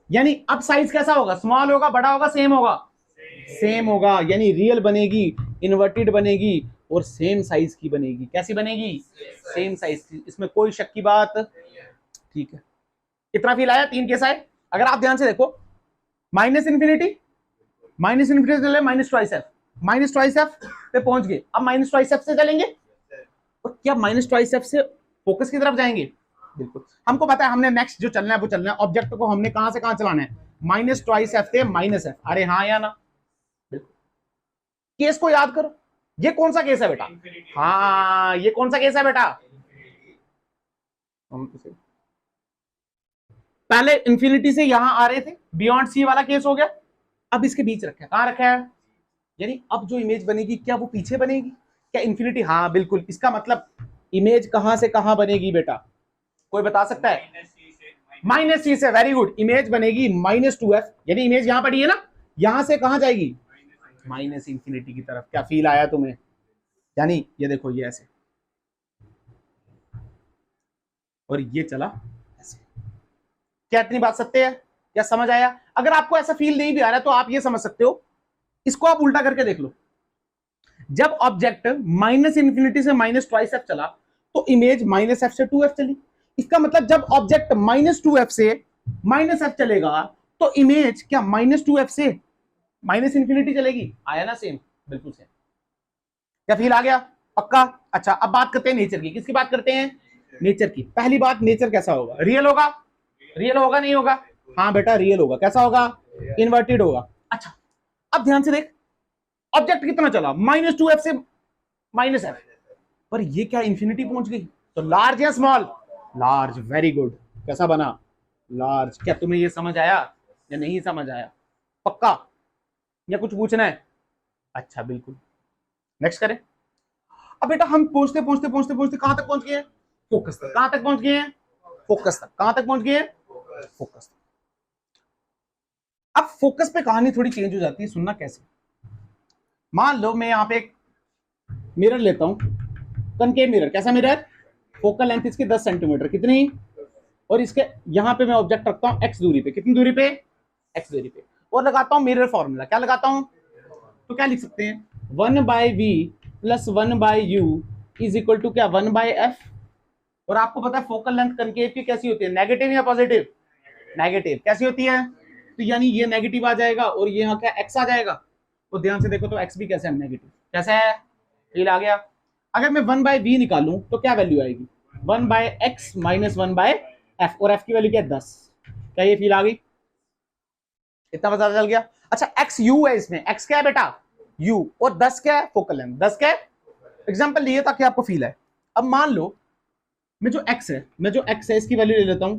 यानी अब साइज कैसा होगा, स्मॉल होगा, बड़ा होगा, सेम होगा, सेम होगा, यानी रियल बनेगी, इन्वर्टेड बनेगी, और सेम साइज की बनेगी, कैसी बनेगी, सेम साइज की, इसमें कोई शक की बात, ठीक है। कितना फील आया, तीन केस आए, अगर आप ध्यान से देखो, माइनस इन्फिनिटी चले, minus twice F, minus twice F पे पहुंच गए, अब माइनस ट्वाइस एफ से चलेंगे, और क्या माइनस ट्वाइस एफ से फोकस की तरफ जाएंगे, बिल्कुल, हमको पता है हमने नेक्स्ट जो चलना है वो चलना है, ऑब्जेक्ट को हमने कहां से कहां चलाना है, माइनस ट्वाइस एफ से माइनस एफ, अरे हाँ या ना, बिल्कुल। केस को याद करो, ये कौन सा केस है बेटा, हाँ ये कौन सा केस है बेटा, पहले इंफिनिटी से यहां आ रहे थे, बियॉन्ड सी वाला केस हो गया, अब इसके बीच रखा है, कहां रखा है, यानी अब जो इमेज बनेगी क्या वो पीछे बनेगी, क्या इंफिनिटी, हाँ बिल्कुल, इसका मतलब इमेज कहां से कहां बनेगी बेटा, कोई बता सकता है, माइनस सी से, वेरी गुड, इमेज बनेगी माइनस टू एफ, यानी इमेज यहां पड़ी है ना, यहां से कहां जाएगी, माइनस इंफिनिटी की तरफ, क्या फील आया तुम्हें, यानी ये देखो ये ऐसे, और ये चला ऐसे, क्या इतनी बात सत्य है, क्या समझ आया? अगर आपको ऐसा फील नहीं भी आ रहा है तो आप ये समझ सकते हो, इसको आप उल्टा करके देख लो। जब ऑब्जेक्ट माइनस इंफिनिटी से माइनस ट्वाइस एफ चला तो इमेज माइनस एफ से 2f चली। इसका मतलब जब ऑब्जेक्ट माइनस 2f से माइनस एफ चलेगा तो इमेज क्या माइनस 2f से माइनस इंफिनिटी चलेगी? आया ना सेम? बिल्कुल सेम। क्या फील आ गया? पक्का? अच्छा, अब बात करते हैं नेचर की। किसकी बात करते हैं? नेचर की। पहली बात, नेचर कैसा होगा? रियल होगा? रियल होगा नहीं होगा? हाँ बेटा रियल होगा। कैसा होगा? इन्वर्टेड होगा। अच्छा, अब ध्यान से देख, ऑब्जेक्ट कितना चला? माइनस 2f से माइनस एफ, पर ये क्या इंफिनिटी पहुंच गई? तो लार्ज या स्मॉल? लार्ज। Very good. कैसा बना? लार्ज। क्या तुम्हें ये समझ आया या नहीं समझ आया? पक्का या कुछ पूछना है? अच्छा बिल्कुल, नेक्स्ट करें। अब बेटा हम पहुंचते पहुंचते पहुंचते पहुंचते कहां तक पहुंच गए हैं? फोकस तक। कहां तक पहुंच गए हैं? फोकस तक। कहां तक पहुंच गए हैं? फोकस तक। अब फोकस पे कहानी थोड़ी चेंज हो जाती है, सुनना कैसे। मान लो मैं यहां पे एक मिरर लेता हूं, कनकेव मिरर। कैसा मिरर? फोकल लेंथ इसकी 10 सेंटीमीटर। कितनी? और इसके यहां पे मैं ऑब्जेक्ट रखता हूं x दूरी पे। कितनी दूरी पे? x दूरी पे। और लगाता हूं मिरर फॉर्मूला। क्या लगाता हूं? तो क्या लिख सकते हैं? 1/v plus 1/u is equal to क्या? 1/f। और आपको पता है फोकल लेंथ कनकेव की कैसी होती है? नेगेटिव या पॉजिटिव? नेगेटिव। कैसी होती है? तो यानी ये नेगेटिव आ जाएगा और ये यहाँ क्या x आ जाएगा। तो ध्यान से देखो तो x भी कैसे है? नेगेटिव। कैसा है? फील आ गया? अगर मैं 1/v निकालूं तो क्या वैल्यू आएगी? 1/x minus 1/f। और f की वैल्यू क्या है? 10। क्या ये फील आ गई? इतना पता चल गया? अच्छा, x u है इसमें। x क्या है बेटा? u। और 10 क्या है? Focal length. 10 क्या है? एग्जाम्पल लिए ताकि आपको फील है। अब मान लो मैं जो x है इसकी वैल्यू ले लेता हूं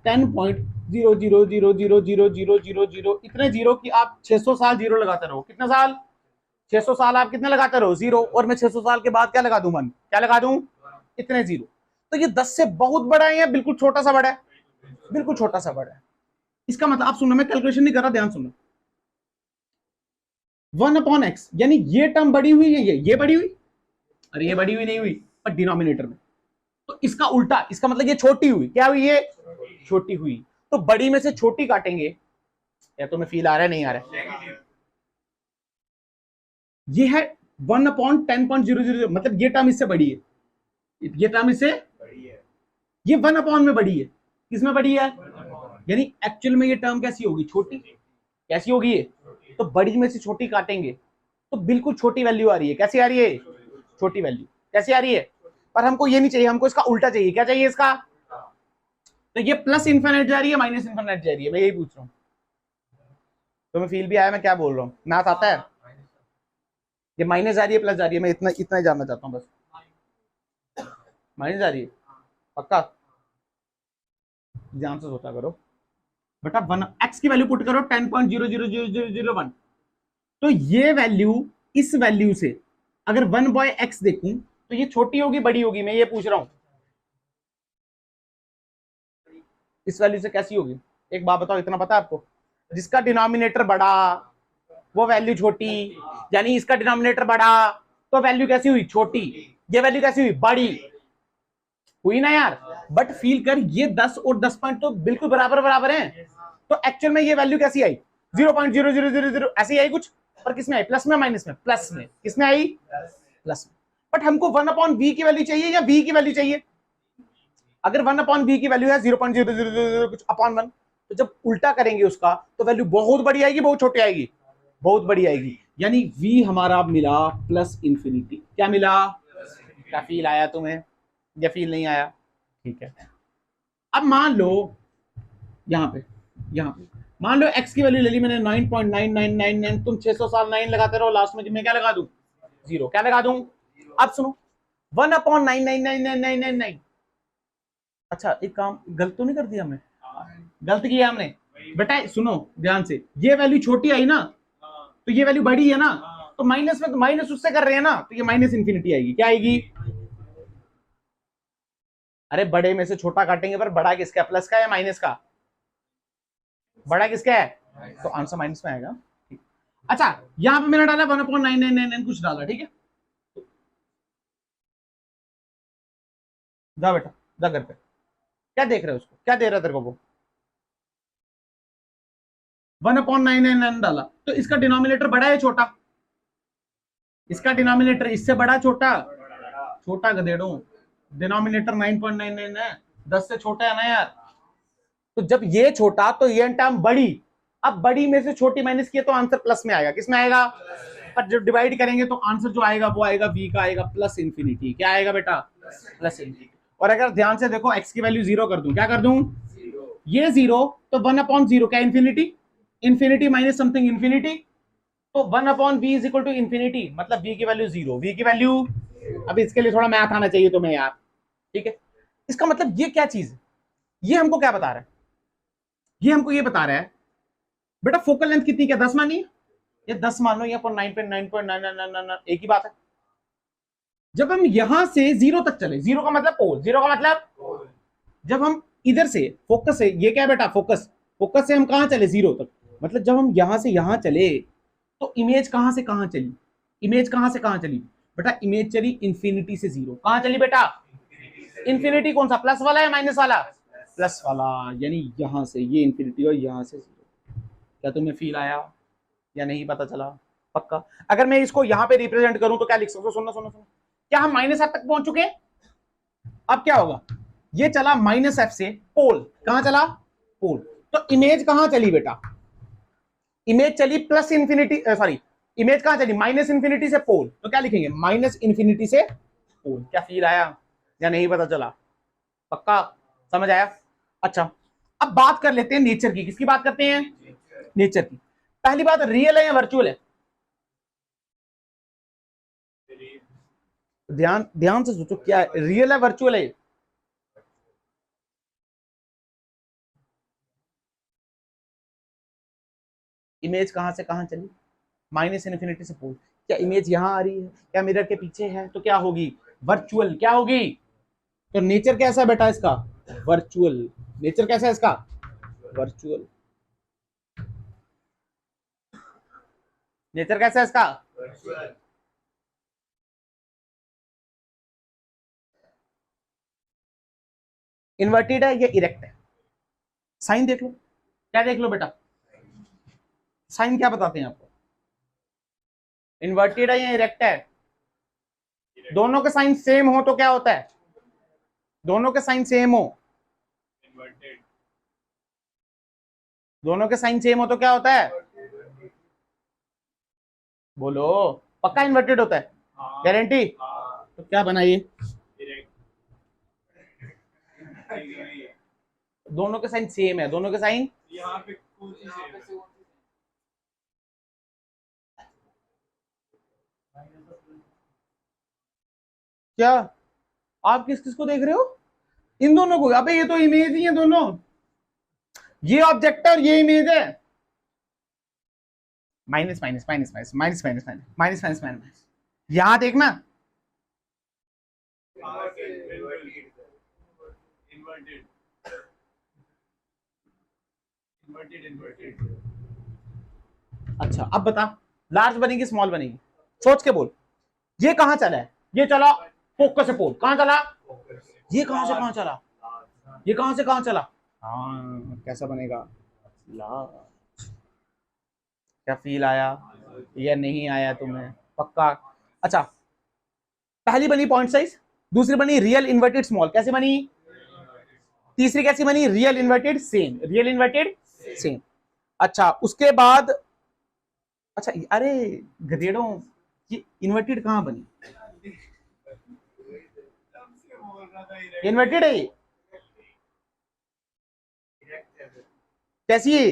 10.0000000 इतने जीरो की आप 600 साल जीरो लगाते रहो। कितने साल? 600 साल आप कितने लगाते रहो? जीरो। और मैं 600 साल के बाद क्या लगा दूं? 1। क्या लगा दूं? इतने जीरो। तो ये 10 से बहुत बड़ा है या बिल्कुल छोटा सा बड़ा है? बिल्कुल छोटा सा बड़ा है। इसका मतलब आप सुनना, मैं कैलकुलेशन नहीं कर रहा, ध्यान सुनना। 1/x यानी ये टर्म बड़ी हुई है, ये बड़ी हुई। अरे ये बड़ी हुई नहीं हुई, पर डिनोमिनेटर में। तो इसका उल्टा, इसका मतलब ये छोटी हुई। क्या हुई? ये छोटी हुई। तो बड़ी में से छोटी काटेंगे। या तुम्हें फील आ रहा है नहीं आ रहा है? ये है 1/10.000, मतलब ये टर्म इससे बड़ी है। ये टर्म इससे ये 1 में बड़ी है। किसमें बड़ी है? यानी एक्चुअल में ये टर्म कैसी होगी? छोटी। कैसी होगी ये? तो बड़ी में से छोटी काटेंगे तो बिल्कुल छोटी वैल्यू आ रही है। कैसी आ रही है? छोटी वैल्यू। कैसी आ रही है? पर हमको ये नहीं चाहिए, हमको इसका उल्टा चाहिए। क्या चाहिए इसका? तो ये प्लस इन्फिनिट जा रही है, माइनस इन्फिनिट जा रही है। मैं यही पूछ रहा हूँ। तुम्हें फील भी आया मैं क्या बोल रहा हूँ? मैथ आता है? ये माइनस जा रही है प्लस जा रही है? मैं इतना इतना ही जानना चाहता हूँ बस। माइनस जा रही है? पक्का? ध्यान से सोचा करो बेटा। 1x की वैल्यू पुट करो 10.0000001। तो ये वैल्यू इस वैल्यू से अगर 1/x देखूं तो ये छोटी होगी बड़ी होगी? मैं ये पूछ रहा हूं। इस वैल्यू से कैसी होगी? एक बात बताओ, इतना पता है आपको? जिसका डिनोमिनेटर बड़ा वो वैल्यू छोटी, यानी इसका डिनोमिनेटर बड़ा तो वैल्यू कैसी हुई? छोटी। ये वैल्यू कैसी हुई? बड़ी हुई ना यार? बट फील कर, ये 10 और 10 पॉइंट तो बिल्कुल बराबर बराबर हैं। तो एक्चुअल में ये वैल्यू कैसी आई? 0.0000 ऐसी आई कुछ। पर किसमें आई? प्लस में माइनस में? प्लस में। किसमें आई? प्लस में। बट हमको 1/v की वैल्यू चाहिए या v की वैल्यू चाहिए? अगर 1/v की वैल्यू है 0.000 कुछ अपॉन 1, तो जब उल्टा करेंगे उसका तो वैल्यू बहुत बड़ी आएगी, बहुत छोटी आएगी? बहुत बड़ी आएगी। यानी v हमारा मिला प्लस इंफिनिटी। क्या मिला? क्या फील आया तुम्हें या फील नहीं आया? ठीक है। अब मान लो यहां पे मान लो x की वैल्यू ले ली मैंने 9.9999। तुम 600 साल 9 लगाते रहो, लास्ट में मैं क्या लगा दूं? जीरो। क्या लगा दूं? अब सुनो, 1/9999999। अच्छा एक काम गलत तो नहीं कर दिया हमने? गलत किया हमने बेटा। सुनो ध्यान से, ये वैल्यू छोटी आई ना तो ये वैल्यू बड़ी है ना, तो माइनस में तो माइनस उससे कर रहे हैं ना, तो ये माइनस इंफिनिटी आएगी। क्या आएगी? अरे बड़े में से छोटा काटेंगे पर बड़ा किसका? प्लस का या माइनस का? बड़ा किसका है? तो आंसर माइनस में आएगा। अच्छा यहां पे मैंने डाला 1/9999 कुछ डाला, ठीक है। जा बेटा, जा घर पे। क्या देख रहे हो उसको? क्या दे रहा है तेरे को वो? 1/999 डाला, तो इसका डिनोमिनेटर बड़ा है छोटा? इसका डिनोमिनेटर इससे बड़ा छोटा? छोटा गधेड़ो, डिनोमिनेटर 9.99 है, 10 से छोटा है ना यार। तो जब ये छोटा तो ये टर्म बड़ी, अब बड़ी में से छोटी माइनस किए तो आंसर प्लस में आएगा। किस में आएगा? पर जब डिवाइड करेंगे तो आंसर जो आएगा वो आएगा v का आएगा प्लस इंफिनिटी। क्या आएगा बेटा? Plus infinity. और अगर ध्यान से देखो x की वैल्यू 0 कर दूं, क्या कर दूं? ये 0, तो 1/0 क्या? Infinity. Infinity minus something infinity, तो 1/v is equal to infinity, मतलब v की वैल्यू 0। v की वैल्यू, अब इसके लिए थोड़ा मैथ आना चाहिए तुम्हें यार, ठीक है। इसका मतलब ये क्या चीज है? ये हमको क्या बता रहा है? ये हमको ये बता रहा है बेटा फोकल लेंथ कितनी, क्या 10 मानिए, ये 10 मान लो, या पर 9.999 एक ही बात है। जब हम यहां से 0 तक चले, 0 का मतलब पोल, 0 का मतलब जब हम इधर से फोकस से, ये क्या है बेटा? फोकस, फोकस से हम कहां चले? 0 तक, मतलब जब हम यहां से यहां चले तो इमेज कहां से कहां चली? इमेज कहां से कहां चली बेटा? इमेज चली इंफिनिटी से 0। कहां चली बेटा? इंफिनिटी कौन सा, प्लस वाला या माइनस वाला? प्लस वाला, यानी यहां से ये इंफिनिटी और यहां से 0। क्या तुम्हें फील आया या नहीं पता चला? पक्का। अगर मैं इसको यहां पे रिप्रेजेंट करूं तो क्या लिख सकते हो? सुनना सुनना सुनना, क्या हम -f तक पहुंच चुके हैं? अब क्या होगा? ये चला -f से पोल, कहां चला? पोल। तो इमेज कहां चली बेटा? इमेज चली प्लस इंफिनिटी, सॉरी, इमेज कहां चली? -इंफिनिटी से पोल, तो क्या लिखेंगे? -इंफिनिटी से पोल। क्या फील आया या नहीं पता चला? पक्का समझ आया? अच्छा, अब बात कर लेते हैं नेचर की। किसकी बात करते हैं? नेचर की। पहली बात, रियल है या वर्चुअल है? ध्यान ध्यान से सोचो, क्या है? रियल है वर्चुअल है? इमेज कहां से कहां चली? -इंफिनिटी से पोल। क्या इमेज यहां आ रही है? क्या मिरर के पीछे है? तो क्या होगी? वर्चुअल। क्या होगी? तो नेचर कैसा है बेटा इसका? वर्चुअल। नेचर कैसा है इसका? वर्चुअल। नेचर कैसा है इसका? वर्चुअल। इन्वर्टेड है या इरेक्ट है? साइन देख लो। क्या देख लो बेटा? साइन क्या बताते हैं आपको? इन्वर्टेड है या इरेक्ट है? दोनों के साइन सेम हो तो क्या होता है? दोनों के साइन सेम हो, दोनों के साइन सेम हो तो क्या होता है? बोलो, पक्का इन्वर्टेड होता है? गारंटी? तो क्या बना ये? दोनों के साइन सेम है, दोनों के साइन यहाँ पे क्या आप किस किस को देख रहे हो? इन दोनों को। अबे ये तो इमेज ही है दोनों, ये ऑब्जेक्ट है और ये इमेज है। Minus minus minus minus minus minus minus minus minus, यहां देखना। अच्छा अब बता, लार्ज बनेगी स्मॉल बनेगी? सोच के बोल। ये कहां चला है? ये चला फोकस से पोल। कहां चला? ये कहां से कहां चला? ये कहां से कहां चला? हाँ, कैसा बनेगा? लार्ज। क्या फील आया या नहीं आया तुम्हें? पक्का? अच्छा, पहली बनी पॉइंट साइज, दूसरी बनी रियल इन्वर्टेड स्मॉल। कैसे बनी? तीसरी कैसी बनी? Real inverted same. Real inverted same. अच्छा उसके बाद, अच्छा अरे गधेड़ों, ये इन्वर्टेड कहां बनी? इन्वर्टेड है ये? कैसी है?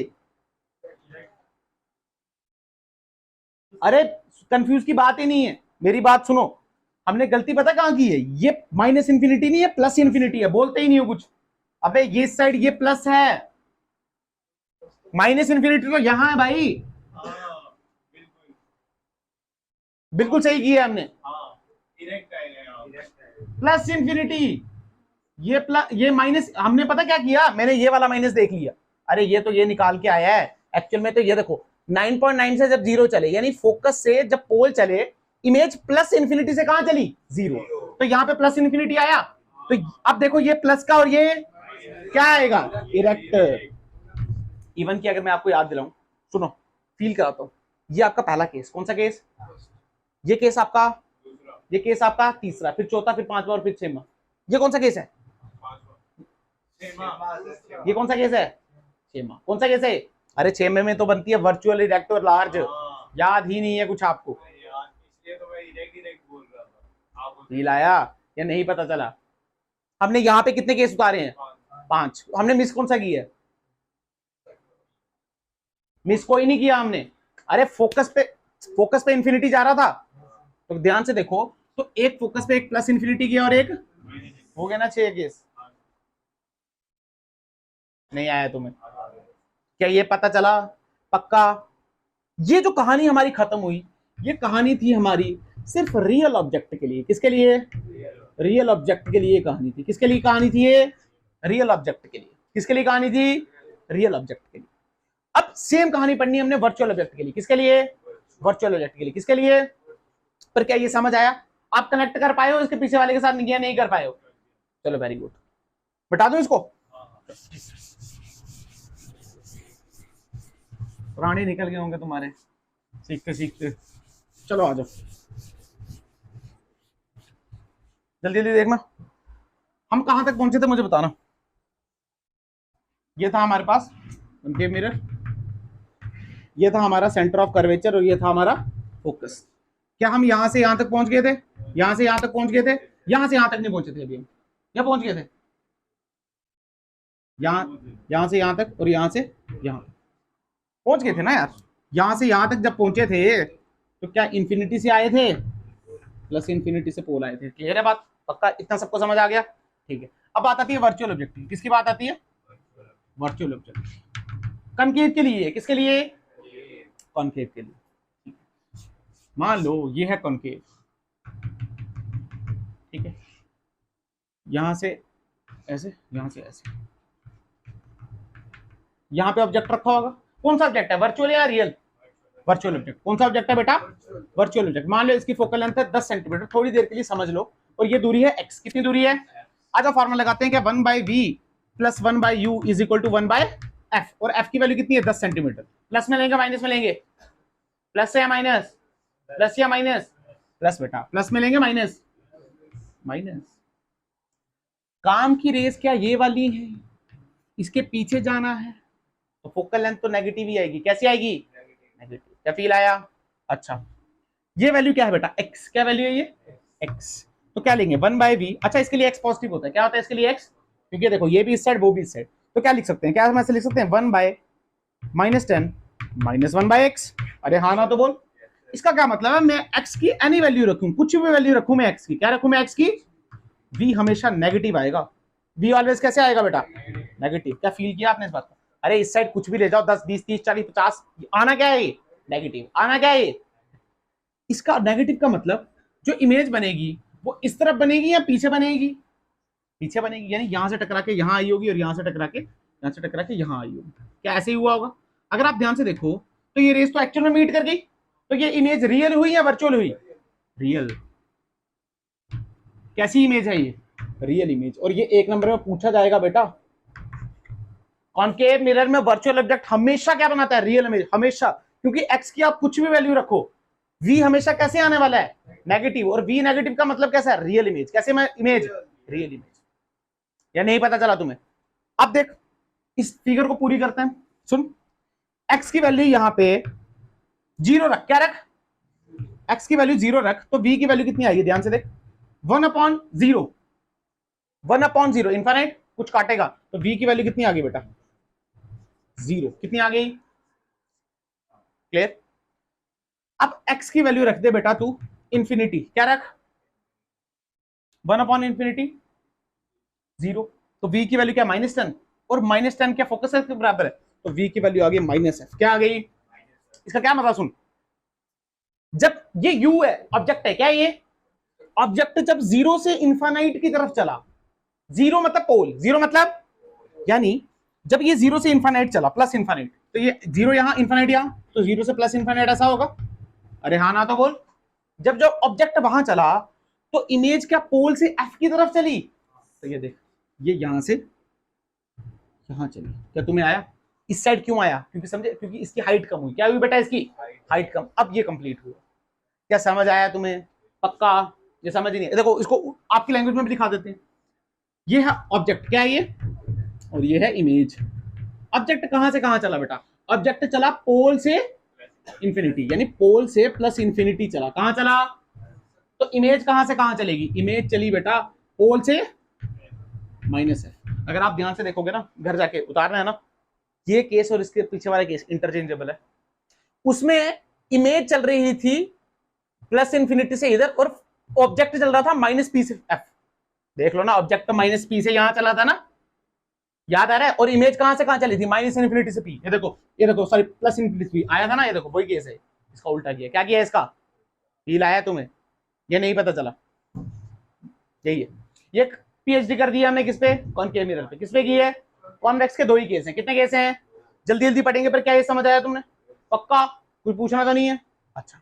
अरे कंफ्यूज की बात ही नहीं है, मेरी बात सुनो। हमने गलती पता कहां की है? ये -इंफिनिटी नहीं है, प्लस इंफिनिटी है। बोलते ही नहीं हो कुछ। अबे ये साइड ये प्लस है, -इंफिनिटी तो यहां है भाई। बिल्कुल सही किया हमने। प्लस इंफिनिटी, ये प्लस ये माइनस। हमने पता क्या किया? मैंने ये वाला माइनस देख लिया। अरे ये तो ये निकाल के आया है एक्चुअल में। तो ये देखो 9.9 से जब 0 चले, यानी फोकस से जब पोल चले, इमेज प्लस इंफिनिटी से कहां चली? 0। तो यहां पे प्लस इंफिनिटी आया। तो अब देखो ये प्लस का और ये क्या आएगा? इरेक्ट। इवन की अगर मैं आपको याद दिलाऊं, सुनो फील कराता हूं। ये आपका पहला केस, कौन सा केस? ये केस आपका, ये केस आपका तीसरा, फिर चौथा, फिर पांचवा और फिर छठवां। ये कौन सा केस है? ये कौन सा केस है? छठवां। कौन सा केस है? अरे छठवें में तो बनती है वर्चुअल इरेक्ट और लार्ज। याद ही नहीं है कुछ आपको? फील आया या नहीं पता चला? हमने यहाँ पे कितने केस उतारे हैं? 5। हमने मिस कौन सा किया है? मिस कोई नहीं किया हमने। अरे फोकस पे इंफिनिटी जा रहा था, तो ध्यान से देखो, तो एक फोकस पे एक प्लस इंफिनिटी किया और एक हो गया ना 6 केस। नहीं आया तुम्हें? क्या ये पता चला? पक्का? ये जो कहानी हमारी खत्म हुई, ये कहानी थी हमारी सिर्फ रियल ऑब्जेक्ट के लिए। किसके लिए? रियल ऑब्जेक्ट के लिए कहानी थी। किसके लिए कहानी थी ये? रियल ऑब्जेक्ट के लिए। किसके लिए कहानी थी? रियल ऑब्जेक्ट के लिए। अब सेम कहानी पढ़नी है हमने वर्चुअल ऑब्जेक्ट के लिए। किसके लिए? वर्चुअल ऑब्जेक्ट के लिए। किसके लिए? पर क्या ये समझ आया? आप कनेक्ट कर पाए हो इसके पीछे वाले के साथ? नहीं कर पाए हो? चलो वेरी गुड, बता दो इसको। पुराने निकल गए होंगे तुम्हारे सीखते सीखते। चलो आ जाओ, जल्दी जल्दी देखना हम कहां तक पहुंचे थे, मुझे बताना। ये था हमारे पास कॉनकेव मिरर, ये था हमारा सेंटर ऑफ कर्वेचर और ये था हमारा फोकस। क्या हम यहां से यहां तक पहुंच गए थे? यहां से यहां तक पहुंच गए थे? यहां से यहां तक नहीं पहुंचे थे अभी हम। क्या पहुंच गए थे? यहां से यहां तक और यहां से यहां तक पहुंच गए थे ना यार। यहां से यहां तक जब पहुंचे थे तो क्या इंफिनिटी से आए थे? प्लस इंफिनिटी से पोल आए थे। क्लियर है बात? पक्का इतना सबको समझ आ गया? ठीक है, अब बात आती है वर्चुअल ऑब्जेक्ट की। किसकी बात आती है? Virtual object. कॉनकेव के लिए। किसके लिए? कॉनकेव के लिए। मान लो ये है कॉनकेव, ठीक है, यहां से ऐसे, यहां से ऐसे, यहां पे ऑब्जेक्ट रखा होगा। कौन सा ऑब्जेक्ट है? वर्चुअल या रियल? Virtual object. कौन सा ऑब्जेक्ट है बेटा? Virtual object. मान लो इसकी फोकल लेंथ है 10 सेंटीमीटर, थोड़ी देर के लिए समझ लो, और ये दूरी है x। कितनी दूरी है? आज फॉर्मूला लगाते हैं क्या? 1/v plus 1/u is equal to 1/f, और f की वैल्यू कितनी है? 10 सेंटीमीटर। प्लस में लेंगे माइनस में लेंगे? प्लस या माइनस? प्लस या माइनस? प्लस बेटा, प्लस में लेंगे माइनस? माइनस। काम की रेस क्या ये वाली है? इसके पीछे जाना है तो फोकल लेंथ तो नेगेटिव ही आएगी। कैसी आएगी? नेगेटिव। क्या फील आया? अच्छा, ये वैल्यू क्या है बेटा? x। क्या वैल्यू है ये? x। तो क्या लेंगे? 1/v। अच्छा, इसके लिए x पॉजिटिव होता है। क्या होता है इसके लिए x? क्योंकि देखो ये भी इस साइड वो भी इस साइड, तो क्या लिख सकते हैं? क्या हम ऐसे लिख सकते हैं? 1/-10 माइनस 1/x। अरे हाँ ना तो बोल। इसका क्या मतलब है? मैं x की एनी वैल्यू रखूं, कुछ भी वैल्यू रखूं मैं x की, क्या रखूं मैं x की? v हमेशा नेगेटिव आएगा। v ऑलवेज कैसे आएगा बेटा? नेगेटिव। क्या फील किया आपने इस बात को? अरे इस साइड कुछ भी ले जाओ, 10 20 30 40 50, आना क्या है? नेगेटिव। आना क्या है? इसका नेगेटिव का मतलब जो इमेज बनेगी वो इस तरफ बनेगी या पीछे बनेगी? पीछे बनेगी, यानी यहां से टकरा के यहां आई होगी और यहां से टकरा के यहां आई होगी। क्या ऐसे ही हुआ होगा? अगर आप ध्यान से देखो तो ये रेस तो एक्चुअल में मीट कर गई, तो ये इमेज रियल हुई या वर्चुअल हुई? रियल। कैसी इमेज है ये? Real image. और ये 1 नंबर में पूछा जाएगा बेटा, कॉनकेव मिरर में वर्चुअल ऑब्जेक्ट हमेशा क्या बनाता है? Real image. हमेशा, क्योंकि x की आप कुछ भी वैल्यू रखो, v हमेशा कैसे आने वाला है? नेगेटिव। और v नेगेटिव का मतलब कैसा है? Real image. कैसे में इमेज? Real image. या नहीं पता चला तुम्हें? अब देख, इस फिगर को पूरी करते हैं। सुन, x की वैल्यू यहां पे 0 रख। क्या रख? x की वैल्यू 0 रख, तो v की वैल्यू कितनी आएगी? ध्यान से देख, 1/0। 1/0 इनफाइनाइट, कुछ काटेगा तो v की वैल्यू कितनी आ गई बेटा? 0। कितनी आ गई? क्लियर? अब x की वैल्यू रख दे बेटा तू इंफिनिटी। क्या रख? 1/∞, 0। तो v की वैल्यू क्या? -10। और -10 क्या फोकस के बराबर है? तो v की वैल्यू आ गई -f। क्या आ गई? इसका क्या मतलब? सुन, जब ये u है, ऑब्जेक्ट है, क्या ये ऑब्जेक्ट जब 0 से इनफाइनाइट की तरफ चला, 0 मतलब पोल, 0 मतलब, यानी जब ये 0 से इनफाइनाइट चला, प्लस इनफाइनाइट, तो ये 0 यहां, इनफाइनाइट यहां, तो 0 से प्लस इनफाइनाइट ऐसा होगा। अरे हाँ ना तो बोल। जब जो ऑब्जेक्ट वहां चला तो इमेज क्या पोल से एफ की तरफ चली? तो ये देख, ये यहां से यहां चली। क्या तुम्हें आया? इस साइड क्यों आया, क्योंकि समझे, क्योंकि इसकी हाइट कम हुई। क्या हुई बेटा, इसकी हाइट कम। अब ये कंप्लीट हुआ। क्या समझ आया तुम्हें? पक्का? ये समझ ही नहीं, देखो इसको आपकी लैंग्वेज में भी दिखा देते हैं। ये है ऑब्जेक्ट, क्या है ये, और ये है इमेज। ऑब्जेक्ट कहां से कहां चला बेटा? ऑब्जेक्ट चला पोल से इंफिनिटी, यानी पोल से प्लस इंफिनिटी चला। कहां चला? तो इमेज कहां से कहां चलेगी? इमेज चली बेटा पोल से माइनस है। अगर आप ध्यान से देखोगे ना, घर जाके उतारना है ना, ये केस और इसके पीछे वाला केस इंटरचेंजेबल है। उसमें इमेज चल रही थी प्लस इंफिनिटी से इधर, और ऑब्जेक्ट चल रहा था माइनस पी से एफ। देख लो ना, ऑब्जेक्ट माइनस पी से यहां चला था ना, याद आ रहा है? और इमेज कहां से कहां चली थी? माइनस इंफिनिटी से पी। ये देखो सॉरी, प्लस इंफिनिटी से पी आया था ना, ये देखो वही केस है। इसका उल्टा किया। क्या किया इसका? पी लाया तुम्हें, ये नहीं पता चला। यही है। ये पीएचडी कर दिया हमने किस पे? कॉनकेव मिरर पे। किस पे की है? कॉन्वेक्स के दो ही केस हैं। कितने केस हैं? जल्दी जल्दी पढ़ेंगे, पर क्या ये समझ आया तुमने? पक्का? कोई पूछना तो नहीं है? अच्छा,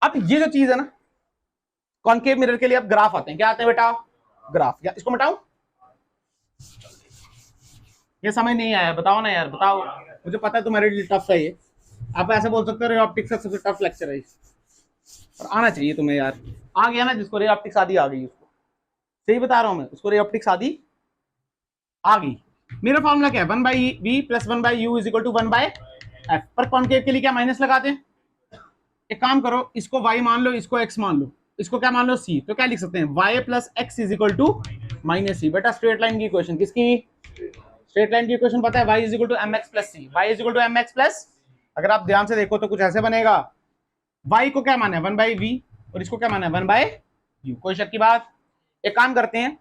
अब ये जो चीज है ना, कॉनकेव मिरर के लिए अब ग्राफ आते हैं। क्या आते हैं बेटा? ग्राफ। या इसको मिटाऊं? ये समझ नहीं आया? बताओ ना यार, बताओ। मुझे पता है तुम्हारे लिए टफ है ये, आप ऐसे बोल सकते हो रे ऑप्टिक्स का सबसे टफ लेक्चर है, पर आना चाहिए तुम्हें यार। आ गया ना जिसको रे ऑप्टिक्स आदि आ गई, उसको सही बता रहा हूं मैं, उसको रे ऑप्टिक्स आदि आ गई। मेरा फॉर्मूला क्या है? 1/v plus 1/u is equal to 1/f। पर कॉनकेव के लिए क्या माइनस लगाते हैं? एक काम करो, इसको y मान लो, इसको x मान लो, इसको क्या मान लो c। तो क्या लिख सकते हैं? y plus x is equal to minus c. बेटा स्ट्रेट लाइन की इक्वेशन किसकी? स्ट्रेट लाइन की इक्वेशन पता है, y is equal to m x plus c. y is equal to m x plus, अगर आप ध्यान से देखो तो कुछ ऐसे बनेगा। y को क्या माना है? 1/v, और इसको क्या माना है? 1/u। कोई शक की बात? एक काम करते हैं,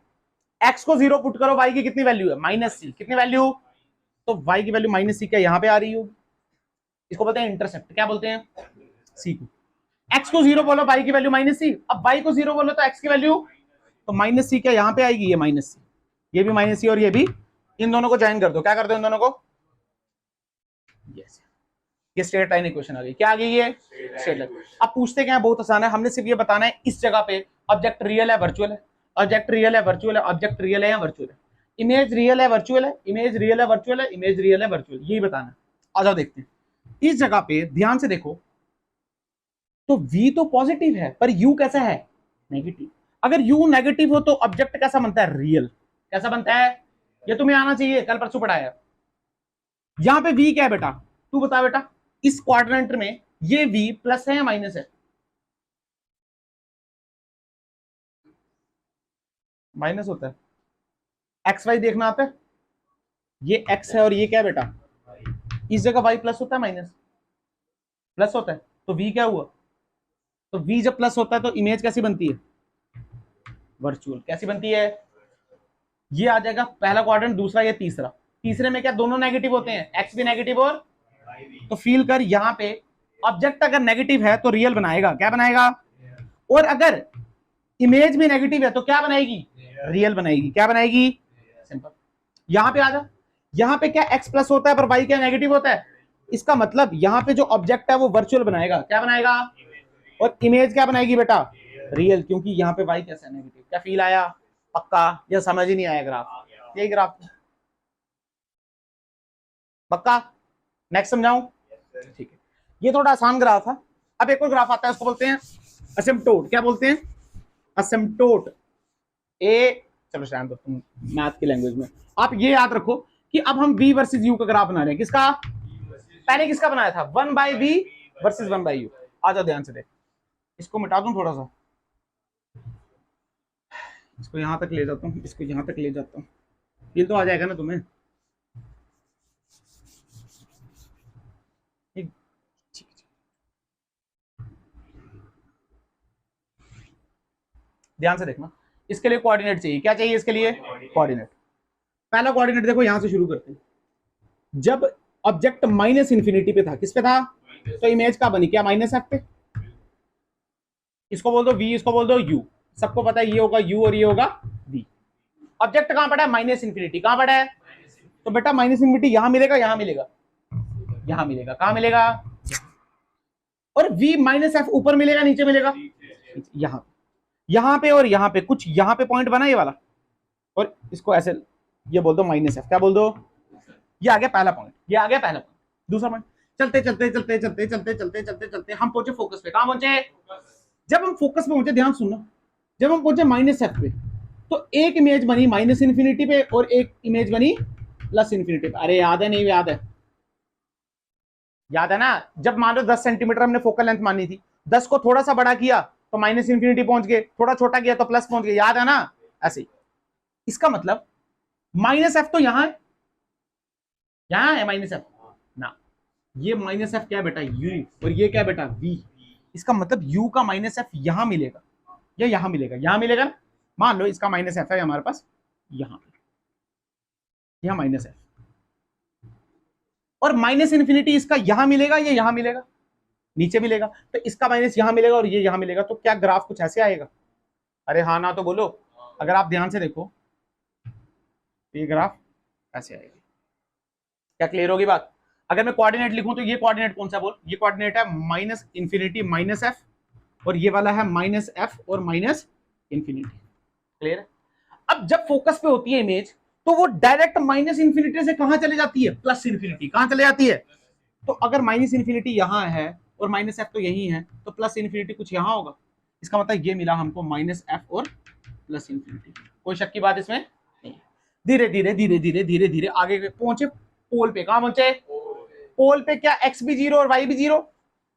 x को 0 पुट करो, y की कितनी वैल्यू है? माइनस सी। कितनी वैल्यू? तो y की वैल्यू माइनस सी क्या यहां पे आ रही होगी? इसको बोलते हैं इंटरसेप्ट। क्या बोलते हैं? सी को। x को 0 बोलो, y की वैल्यू माइनस सी। अब y को 0 बोलो तो x की वैल्यू, तो माइनस सी क्या यहां पे आएगी? ये माइनस सी, ये भी माइनस सी, और ये भी। इन दोनों को ज्वाइन कर दो। क्या कर दो इन दोनों को? यस, ये स्ट्रेट लाइन इक्वेशन आ गई। क्या आ गई? ये स्ट्रेट लाइन। अब पूछते क्या है? बहुत आसान है, हमने सिर्फ ये बताना है इस जगह पे ऑब्जेक्ट रियल है वर्चुअल है, ऑब्जेक्ट रियल है वर्चुअल है, ऑब्जेक्ट रियल है या वर्चुअल है, इमेज रियल है वर्चुअल है, इमेज रियल है वर्चुअल है, इमेज रियल है वर्चुअल, यही बताना है। आ जाओ देखते हैं। इस जगह पे ध्यान से देखो, तो v तो पॉजिटिव है, पर u कैसा है? नेगेटिव। अगर u नेगेटिव हो तो ऑब्जेक्ट कैसा बनता है? रियल। कैसा बनता है? ये तुम्हें आना चाहिए, कल परसों पढ़ाया। यहां पे v क्या है बेटा? तू बता बेटा, इस क्वाड्रेंट में ये v प्लस है या माइनस है? माइनस होता है। एक्स वाई देखना आता है? ये x है और ये क्या है बेटा? इस जगह y प्लस होता है माइनस? प्लस होता है। तो v क्या हुआ? तो v जब प्लस होता है तो इमेज कैसी बनती है? वर्चुअल। कैसी बनती है? ये आ जाएगा पहला क्वाड्रेंट, दूसरा ये तीसरा। तीसरे में क्या दोनों नेगेटिव होते हैं? x भी नेगेटिव, और तो फील कर यहां पे ऑब्जेक्ट अगर नेगेटिव है तो रियल बनाएगा। क्या बनाएगा? और अगर इमेज भी नेगेटिव है तो क्या बनाएगी? रियल बनाएगी। क्या बनाएगी? सिंपल। यहां पे आ जा, यहां पे क्या x प्लस होता है पर y क्या नेगेटिव होता है? इसका मतलब यहां पे जो ऑब्जेक्ट है वो वर्चुअल बनाएगा। क्या बनाएगा? और इमेज क्या बनाएगी बेटा? रियल, क्योंकि यहाँ पे y कैसा है? नेगेटिव। क्या फील आया? पक्का? या समझ ही नहीं आया ग्राफ? यही ग्राफ पक्का? नेक्स्ट समझाऊं? ठीक है, ये थोड़ा आसान ग्राफ है। अब एक और ग्राफ आता है, उसको बोलते हैं असिम्पटोट। क्या बोलते हैं? असिम्पटोट। ए चलो शायद तुम मैथ की लैंग्वेज में आप ये याद रखो कि अब हम v वर्सेस u का ग्राफ बना रहे हैं। किसका? पहले किसका बनाया था? 1/v versus 1/u। आ जाओ ध्यान से देख, इसको मिटा दूं थोड़ा सा, इसको यहां तक ले जाता हूं, इसको यहां तक ले जाता हूं, फील तो आ जाएगा ना तुम्हें? ध्यान से देखना, इसके लिए कोऑर्डिनेट चाहिए। क्या चाहिए इसके लिए? कोऑर्डिनेट। पहला कोऑर्डिनेट देखो, यहां से शुरू करते हैं। जब ऑब्जेक्ट माइनस इंफिनिटी पे था, किस पे था? तो इमेज का बनी क्या? माइनस एफ पे। इसको बोल दो v, इसको बोल दो u। सबको पता है ये होगा u और ये होगा v। ऑब्जेक्ट कहां पड़ा है? Minus infinity. कहां पड़ा है? तो बेटा माइनस इंफिनिटी यहां मिलेगा, यहां मिलेगा, यहां मिलेगा। कहां मिलेगा? और v माइनस एफ ऊपर मिलेगा, नीचे मिलेगा, यहां यहां पे और यहां पे कुछ यहां पे पॉइंट बना ये वाला, और इसको ऐसे ये बोल दो माइनस एफ। क्या बोल दो? ये आ गया पहला पॉइंट, ये आ गया पहला पॉइंट। दूसरा पॉइंट, चलते चलते चलते चलते चलते चलते चलते चलते हम पहुंचे फोकस पे। कहां पहुंचे? जब हम फोकस पे पहुंचे, ध्यान सुनना, जब हम पहुंचे माइनस एफ पे, तो एक इमेज बनी माइनस इन्फिनिटी पे और एक इमेज बनी प्लस इन्फिनिटी पे। अरे याद है नहीं याद है? याद है ना? जब मान लो 10 सेंटीमीटर हमने फोकल लेंथ मानी थी, 10 को थोड़ा सा बड़ा किया तो माइनस इन्फिनिटी पहुंच गए, थोड़ा छोटा किया तो प्लस पहुंच गए, याद है ना? ऐसे ही इसका मतलब माइनस एफ तो यहां है, यहां है माइनस एफ ना, ये माइनस एफ क्या है बेटा? यू, और ये क्या है बेटा? वी। इसका मतलब यू का माइनस एफ यहां मिलेगा या यहां मिलेगा? यहां मिलेगा ना। मान लो इसका माइनस एफ है हमारे पास यहां, यहां माइनस एफ, और माइनस इन्फिनिटी इसका यहां मिलेगा या यहां मिलेगा? नीचे मिलेगा। तो इसका माइनस यहां मिलेगा और ये यहां मिलेगा, तो क्या ग्राफ कुछ ऐसे आएगा? अरे हाँ ना तो बोलो। अगर आप ध्यान से देखो, ये ग्राफ ऐसे आएगा। क्या क्लियर होगी बात? अगर मैं कोऑर्डिनेट लिखूं तो ये कोऑर्डिनेट कौन सा बोल? ये कोऑर्डिनेट है माइनस इन्फिनिटी माइनस एफ, और ये वाला है माइनस एफ और माइनस इन्फिनिटी। क्लियर है? अब जब फोकस पे होती है इमेज, तो वो डायरेक्ट माइनस इन्फिनिटी से कहां चले जाती है? Plus infinity. कहां चले जाती है? तो अगर माइनस इन्फिनिटी यहां है और माइनस एफ तो यही है, तो प्लस इन्फिनिटी कुछ यहां होगा। इसका मतलब ये मिला हमको माइनस एफ और प्लस इन्फिनिटी। कोई शक की बात इसमें नहीं। धीरे धीरे धीरे धीरे धीरे धीरे आगे पहुंचे पोल पे। कहां पहुंचे? पोल पे। क्या एक्स भी जीरो और वाई भी जीरो,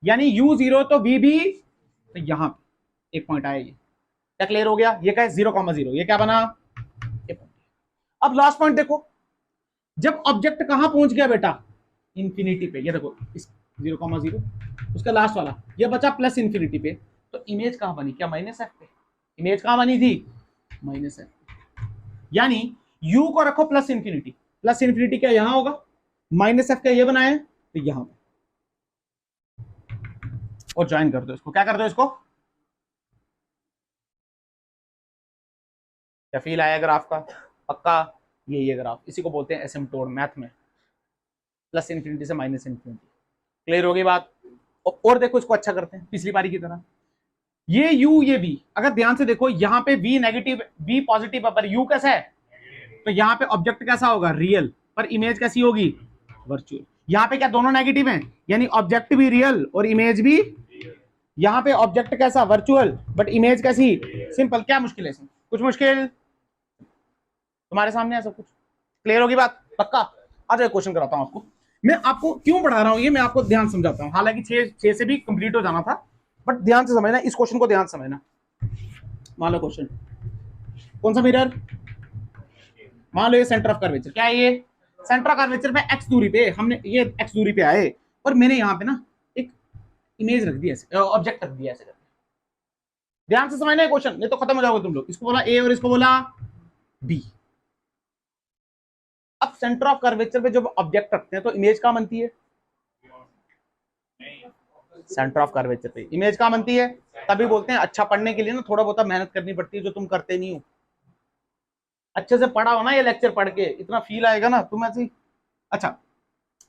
यानी यू जीरो तो वी भी, तो यहां पे एक पॉइंट आया। ये क्या क्लियर हो गया? ये क्या है? 0,0। ये क्या बना? अब लास्ट पॉइंट देखो, जब ऑब्जेक्ट कहां पहुंच गया बेटा? इंफिनिटी पे। ये देखो इस 0,0, उसका लास्ट वाला ये बचा प्लस इंफिनिटी पे, तो इमेज कहां बनी? क्या माइनस एफ पे? इमेज कहां बनी थी? Minus F. यानी यू को रखो प्लस इंफिनिटी, प्लस इंफिनिटी क्या यहां होगा? माइनस एफ का ये बनाया तो यहां, और ज्वाइन कर दो इसको। क्या कर दो इसको? क्या फील आया ग्राफ का? पक्का ये ग्राफ, इसी को बोलते हैं एसिम्पटोट मैथ में, प्लस इन्फिनिटी से माइनस इन्फिनिटी। क्लियर होगी बात? और देखो इसको अच्छा करते हैं पिछली बारी की तरह। ये u ये v, अगर ध्यान से देखो यहां पे v नेगेटिव v पॉजिटिव है, पर u कैसा है? तो यहां पे ऑब्जेक्ट कैसा होगा? रियल, पर इमेज कैसी होगी? वर्चुअल। यहां पे क्या दोनों नेगेटिव हैं? यानी ऑब्जेक्ट भी रियल और इमेज भी। यहां पे ऑब्जेक्ट कैसा? वर्चुअल, बट इमेज कैसी? सिंपल। क्या मुश्किल है इसमें? कुछ मुश्किल? तुम्हारे सामने है सब कुछ। क्लियर होगी बात? पक्का? आज एक क्वेश्चन कराता हूं आपको। मैं आपको क्यों पढ़ा रहा हूं ये मैं आपको ध्यान समझाता हूं। हालांकि 6 से भी कंप्लीट हो जाना था, बट ध्यान से समझना, इस क्वेश्चन को ध्यान से समझना। मान लो क्वेश्चन कौन सा? मिरर। मान लो ये सेंटर ऑफ कर्वेचर। क्या है ये? सेंटर ऑफ कर्वेचर पे एक्स दूरी पे, हमने ये एक्स दूरी पे आए और मैंने यहाँ पे ना एक इमेज रख दी, ऐसे ऑब्जेक्ट रख दिया ऐसे करके। ध्यान से समझना है क्वेश्चन, नहीं तो खत्म हो जाओगे तुम लोग। इसको बोला ए और इसको बोला बी। अब सेंटर ऑफ कर्वेचर पे जब ऑब्जेक्ट रखते हैं तो इमेज कहां बनती है? सेंटर ऑफ कर्वेचर पे इमेज कहां बनती है? तभी बोलते हैं अच्छा पढ़ने के लिए ना थोड़ा बहुत मेहनत करनी पड़ती है, जो तुम करते नहीं हो। अच्छे से पढ़ा हो ना ये लेक्चर पढ़ के, इतना फील आएगा ना तुम ऐसे। अच्छा,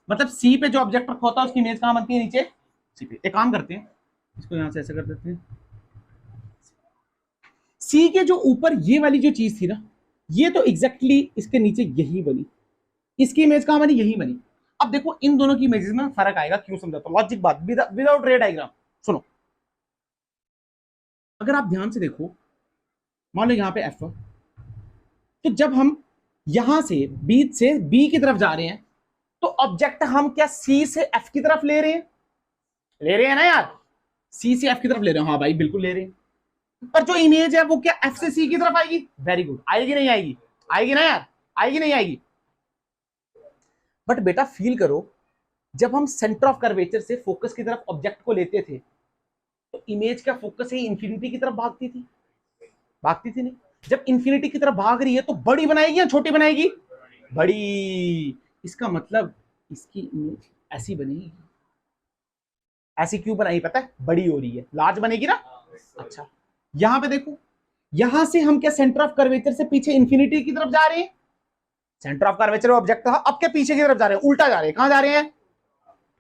मतलब सी पे जो ऑब्जेक्ट रखा होता है उसकी इमेज कहां बनती है? नीचे सी पे। एक काम करते हैं, इसको यहां से ऐसे कर देते हैं। सी के जो ऊपर ये वाली जो चीज थी ना, ये तो एग्जैक्टली इसके नीचे यही बनी। इसकी इमेज कहां बनी? यही बनी। अब देखो इन दोनों की इमेजेस में फर्क आएगा। क्यों समझाता हूं? लॉजिक बात, विदाउट रे डायग्राम। सुनो, अगर आप ध्यान से देखो, मान लो यहां पे एफ, तो जब हम यहां से बी से बी की तरफ जा रहे हैं, तो ऑब्जेक्ट हम क्या सी से एफ की तरफ ले रहे हैं? ले रहे हैं ना यार? सी से एफ की तरफ ले रहे हैं। हाँ भाई बिल्कुल ले रहे हैं। पर जो इमेज है वो क्या एफ से सी की तरफ आएगी? Very good. आएगी नहीं आएगी? आएगी ना यार? आएगी नहीं आएगी? बट बेटा फील करो, जब हम सेंटर ऑफ कर्वेचर से फोकस की तरफ ऑब्जेक्ट को लेते थे, तो इमेज का फोकस ही इंफिनिटी की तरफ भागती थी? भागती थी नहीं? जब इंफिनिटी की तरफ भाग रही है तो बड़ी बनाएगी या छोटी बनाएगी? बड़ी। इसका मतलब इसकी इमेज ऐसी बनेगी। ऐसी क्यों बनाई पता है? बड़ी हो रही है, लार्ज बनेगी ना। अच्छा, यहां पे देखो, यहां से हम क्या सेंटर ऑफ कर्वेचर से पीछे इंफिनिटी की तरफ जा रहे हैं? सेंटर ऑफ कर्वेचर ऑब्जेक्ट था, अब क्या पीछे की तरफ जा रहे हैं? उल्टा जा रहे हैं। कहां जा रहे हैं?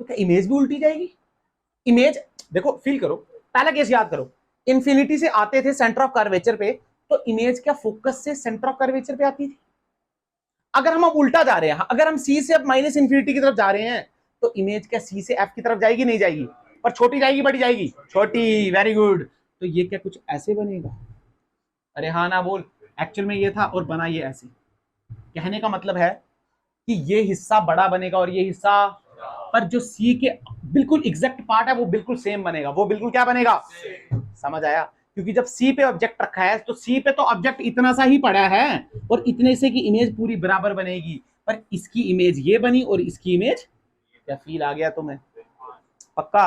तो क्या इमेज भी उल्टी जाएगी? इमेज देखो, फील करो, पहला केस याद करो। इंफिनिटी से आते थे सेंटर ऑफ कर्वेचर पे, तो इमेज क्या फोकस से सेंटर ऑफ कर्वेचर पे आती थी? अगर हम अब उल्टा जा रहे हैं, अगर हम सी से अब माइनस इन्फिनिटी की तरफ जा रहे हैं तो इमेज क्या सी से एफ की तरफ जाएगी? नहीं जाएगी, पर छोटी जाएगी बड़ी जाएगी? छोटी। Very good. तो ये क्या कुछ ऐसे बनेगा? अरे हाँ ना बोल। एक्चुअल में ये था और बना ये ऐसे। कहने का मतलब है कि ये हिस्सा बड़ा बनेगा और ये हिस्सा, पर जो सी के बिल्कुल एग्जैक्ट पार्ट है वो बिल्कुल सेम बनेगा। वो बिल्कुल क्या बनेगा? समझ आया? क्योंकि जब सी पे ऑब्जेक्ट रखा है तो सी पे तो ऑब्जेक्ट इतना सा ही पड़ा है और इतने से की इमेज पूरी बराबर बनेगी, पर इसकी इमेज ये बनी और इसकी इमेज, क्या फील आ गया तुम्हें? पक्का?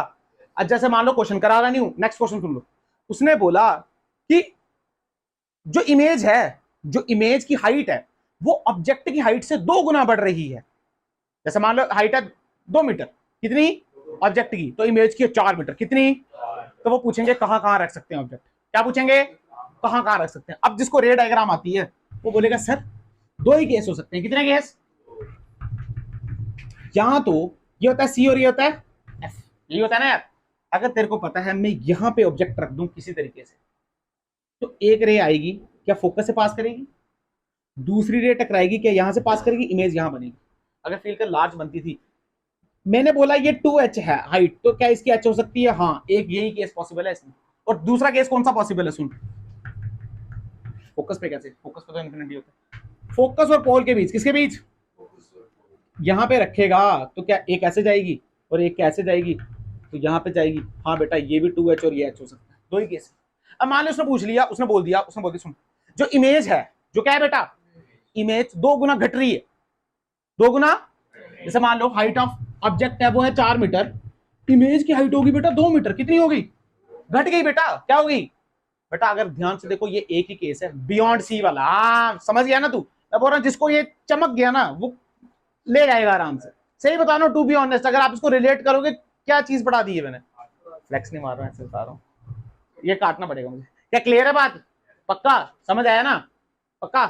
आज जैसे मान लो क्वेश्चन करा रहा नहीं हूं, नेक्स्ट क्वेश्चन सुन लो। उसने बोला कि जो इमेज है, जो इमेज की हाइट है वो ऑब्जेक्ट की हाइट से 2 गुना बढ़ रही है। जैसे मान लो हाइट है 2 मीटर, कितनी? ऑब्जेक्ट की। तो इमेज की है 4 मीटर, कितनी? तो वो पूछेंगे कहां कहां रख सकते हैं ऑब्जेक्ट? क्या पूछेंगे? कहां कहां रख सकते हैं। अब जिसको रे डायग्राम आती है वो बोलेगा सर 2 ही केस हो सकते हैं। कितने केस? यहां तो ये होता है सी और ये होता है एफ, यही होता है ना यार। अगर तेरे को पता है मैं यहां पे ऑब्जेक्ट रख दूं किसी तरीके से, तो एक रे आएगी, क्या फोकस से पास करेगी? दूसरी रे टकराएगी, क्या यहां से पास करेगी? इमेज यहां बनेगी। अगर फील्ड का लार्ज बनती थी, मैंने बोला ये 2h है हाइट, तो क्या इसकी h हो सकती है? हाँ, एक यही केस पॉसिबल है इसमें। और दूसरा केस कौन सा पॉसिबल है? सुन, फोकस पे कैसे? फोकस पे तो इन्फिनिटी होता है। फोकस और पोल के बीच, किसके बीच? यहां पे रखेगा तो क्या एक ऐसे जाएगी और एक कैसे जाएगी? तो यहां पे जाएगी। हाँ बेटा, ये भी 2h और ये h हो सकता है। 2 ही केस। अब मान लो उसने पूछ लिया, उसने बोल दिया सुन, जो इमेज है, जो क्या है बेटा? इमेज 2 गुना घट रही है। 2 गुना, जैसे मान लो हाइट ऑफ ऑब्जेक्ट है वो है 4 मीटर, इमेज की हाइट होगी बेटा 2 मीटर। कितनी होगी? घट गई बेटा। क्या होगी बेटा? अगर ध्यान से देखो, ये एक ही केस है, बियॉन्ड सी वाला। हाँ समझ गया ना तू? मैं बोल रहा हूं जिसको ये चमक गया ना वो ले जाएगा आराम से। सही बता रहा हूं, टू बी ऑनेस्ट, अगर आप इसको रिलेट करोगे, क्या चीज पढ़ा दी है मैंने? फ्लेक्स नहीं मार रहा, ऐसे बता रहा हूं। ये काटना पड़ेगा मुझे। क्या क्लियर है बात? पक्का समझ आया ना? पक्का?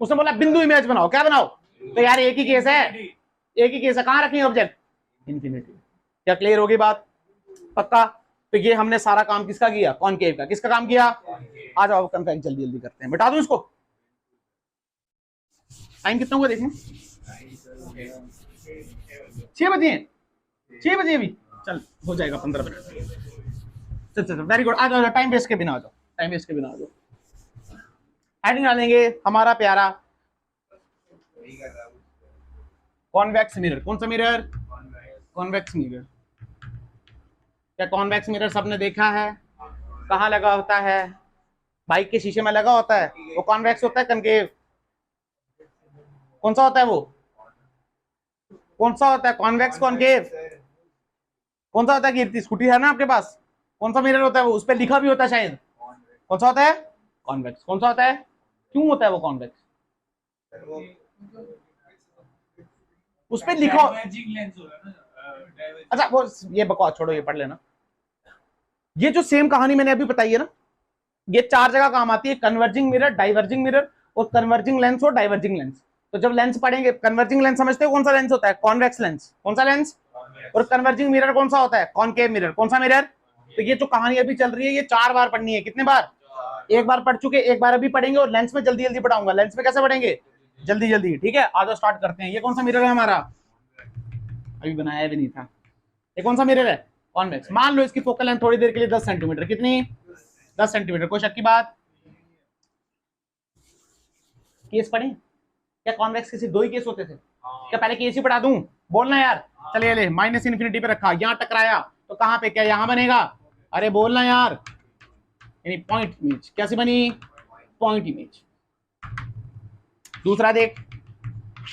उसने बोला बिंदु इमेज बनाओ, क्या बनाओ? तो यार एक ही केस है, एक ही केस है। कहां रखेंगे ऑब्जेक्ट? इन्फिनिटी। क्या क्लियर होगी बात? पक्का? तो ये हमने सारा काम किसका किया? कॉनकेव का। किसका काम किया? आ जाओ कन्फेक्ट जल्दी जल्दी करते हैं। बता दूं इसको, टाइम कितना हुआ देखना? 6 बजे हैं, 6 बजे अभी। चल हो जाएगा 15 मिनट। चल चल वेरी गुड। आ जाओ, टाइम वेस्ट के बिना आ जाओ, टाइम वेस्ट के बिना आ जाओ। हेडिंग डालेंगे हमारा प्यारा कॉन्वेक्स मिरर। कौन सा मिरर? Convex mirror. क्या कॉन्वेक्स मिरर सबने देखा है? कहाँ लगा होता है? बाइक के शीशे में लगा होता है। वो कॉन्वेक्स होता है कनकेव? कौन सा होता है वो? कौन सा होता है? Convex concave? कौन सा होता है? कीर्ति स्कूटी है ना आपके पास? कौन सा मिरर होता है वो? उस पर लिखा भी होता है शायद। कौन सा होता है? कॉन्वेक्स। कौन सा होता है? क्यों होता है वो कॉन्वेक्स? उस पर लिखा। अच्छा वो ये बकवास छोड़ो, ये पढ़ लेना। ये जो सेम कहानी मैंने अभी बताई है ना, ये 4 जगह काम आती है। कन्वर्जिंग मिरर, डाइवर्जिंग मिरर और कन्वर्जिंग लेंस और डाइवर्जिंग लेंस। तो जब लेंस पढ़ेंगे, कन्वर्जिंग लेंस समझते हो कौन सा लेंस होता है? Convex lens. कौन सा लेंस? और कन्वर्जिंग मिरर कौन सा होता है? Concave mirror. कौन सा मिरर? तो ये जो कहानी अभी चल रही है ये 4 बार पढ़नी है। कितने बार? एक बार पढ़ चुके, एक बार अभी पढ़ेंगे। और लेंस में जल्दी जल्दी पढ़ाऊंगा। लेंस में कैसे पढ़ेंगे? जल्दी जल्दी। ठीक है, आज स्टार्ट करते हैं। ये कौन सा मिरर है हमारा? अभी बनाया भी नहीं था। ये कौन सा मिरर है? कॉन्वेक्स। मान लो इसकी फोकल लेंथ थोड़ी देर के लिए 10 सेंटीमीटर। कितनी? 10 सेंटीमीटर। कोई शक की बात? केस पढ़े क्या? कॉन्वेक्स के सिर्फ 2 ही केस होते थे क्या? पहले केस ही पढ़ा दूं? बोलना यार। चलिए ले, माइनस इन्फिनिटी पे रखा, यहां टकराया तो कहां पे? क्या यहां बनेगा? अरे बोलना यार। यानी पॉइंट इमेज। कैसी बनी? Point image. दूसरा देख,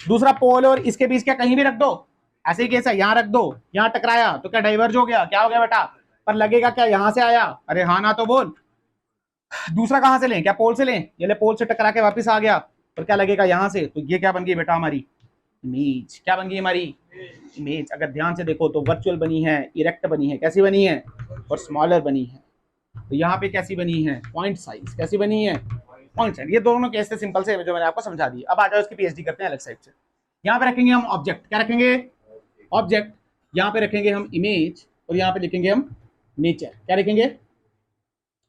दूसरा पोल और इसके बीच क्या कहीं भी रख दो, ऐसे ही केस है। यहां रख दो, यहां टकराया तो क्या डाइवर्ज हो गया? क्या हो गया बेटा? पर लगेगा क्या यहां से आया? अरे हाँ ना तो बोल। दूसरा कहां से लें? क्या पोल से लें? ये ले, पोल से टकरा के वापस आ गया और क्या लगेगा यहां से? तो ये क्या बन गई बेटा? हमारी इमेज। क्या बन गई? हमारी इमेज। अगर ध्यान से देखो तो वर्चुअल बनी है, इरेक्ट बनी है, कैसी बनी है? और स्मॉलर बनी है। तो यहाँ पे कैसी बनी है? Point size. कैसी बनी है? Point size. ये दोनों केस थे सिंपल से, जो मैंने आपको समझा दी। अब आ जाओ इसकी पीएचडी करते हैं अलग साइड से। यहाँ पे रखेंगे हम ऑब्जेक्ट। क्या रखेंगे? ऑब्जेक्ट। यहाँ पे रखेंगे हम इमेज और यहाँ पे लिखेंगे हम नेचर। क्या लिखेंगे?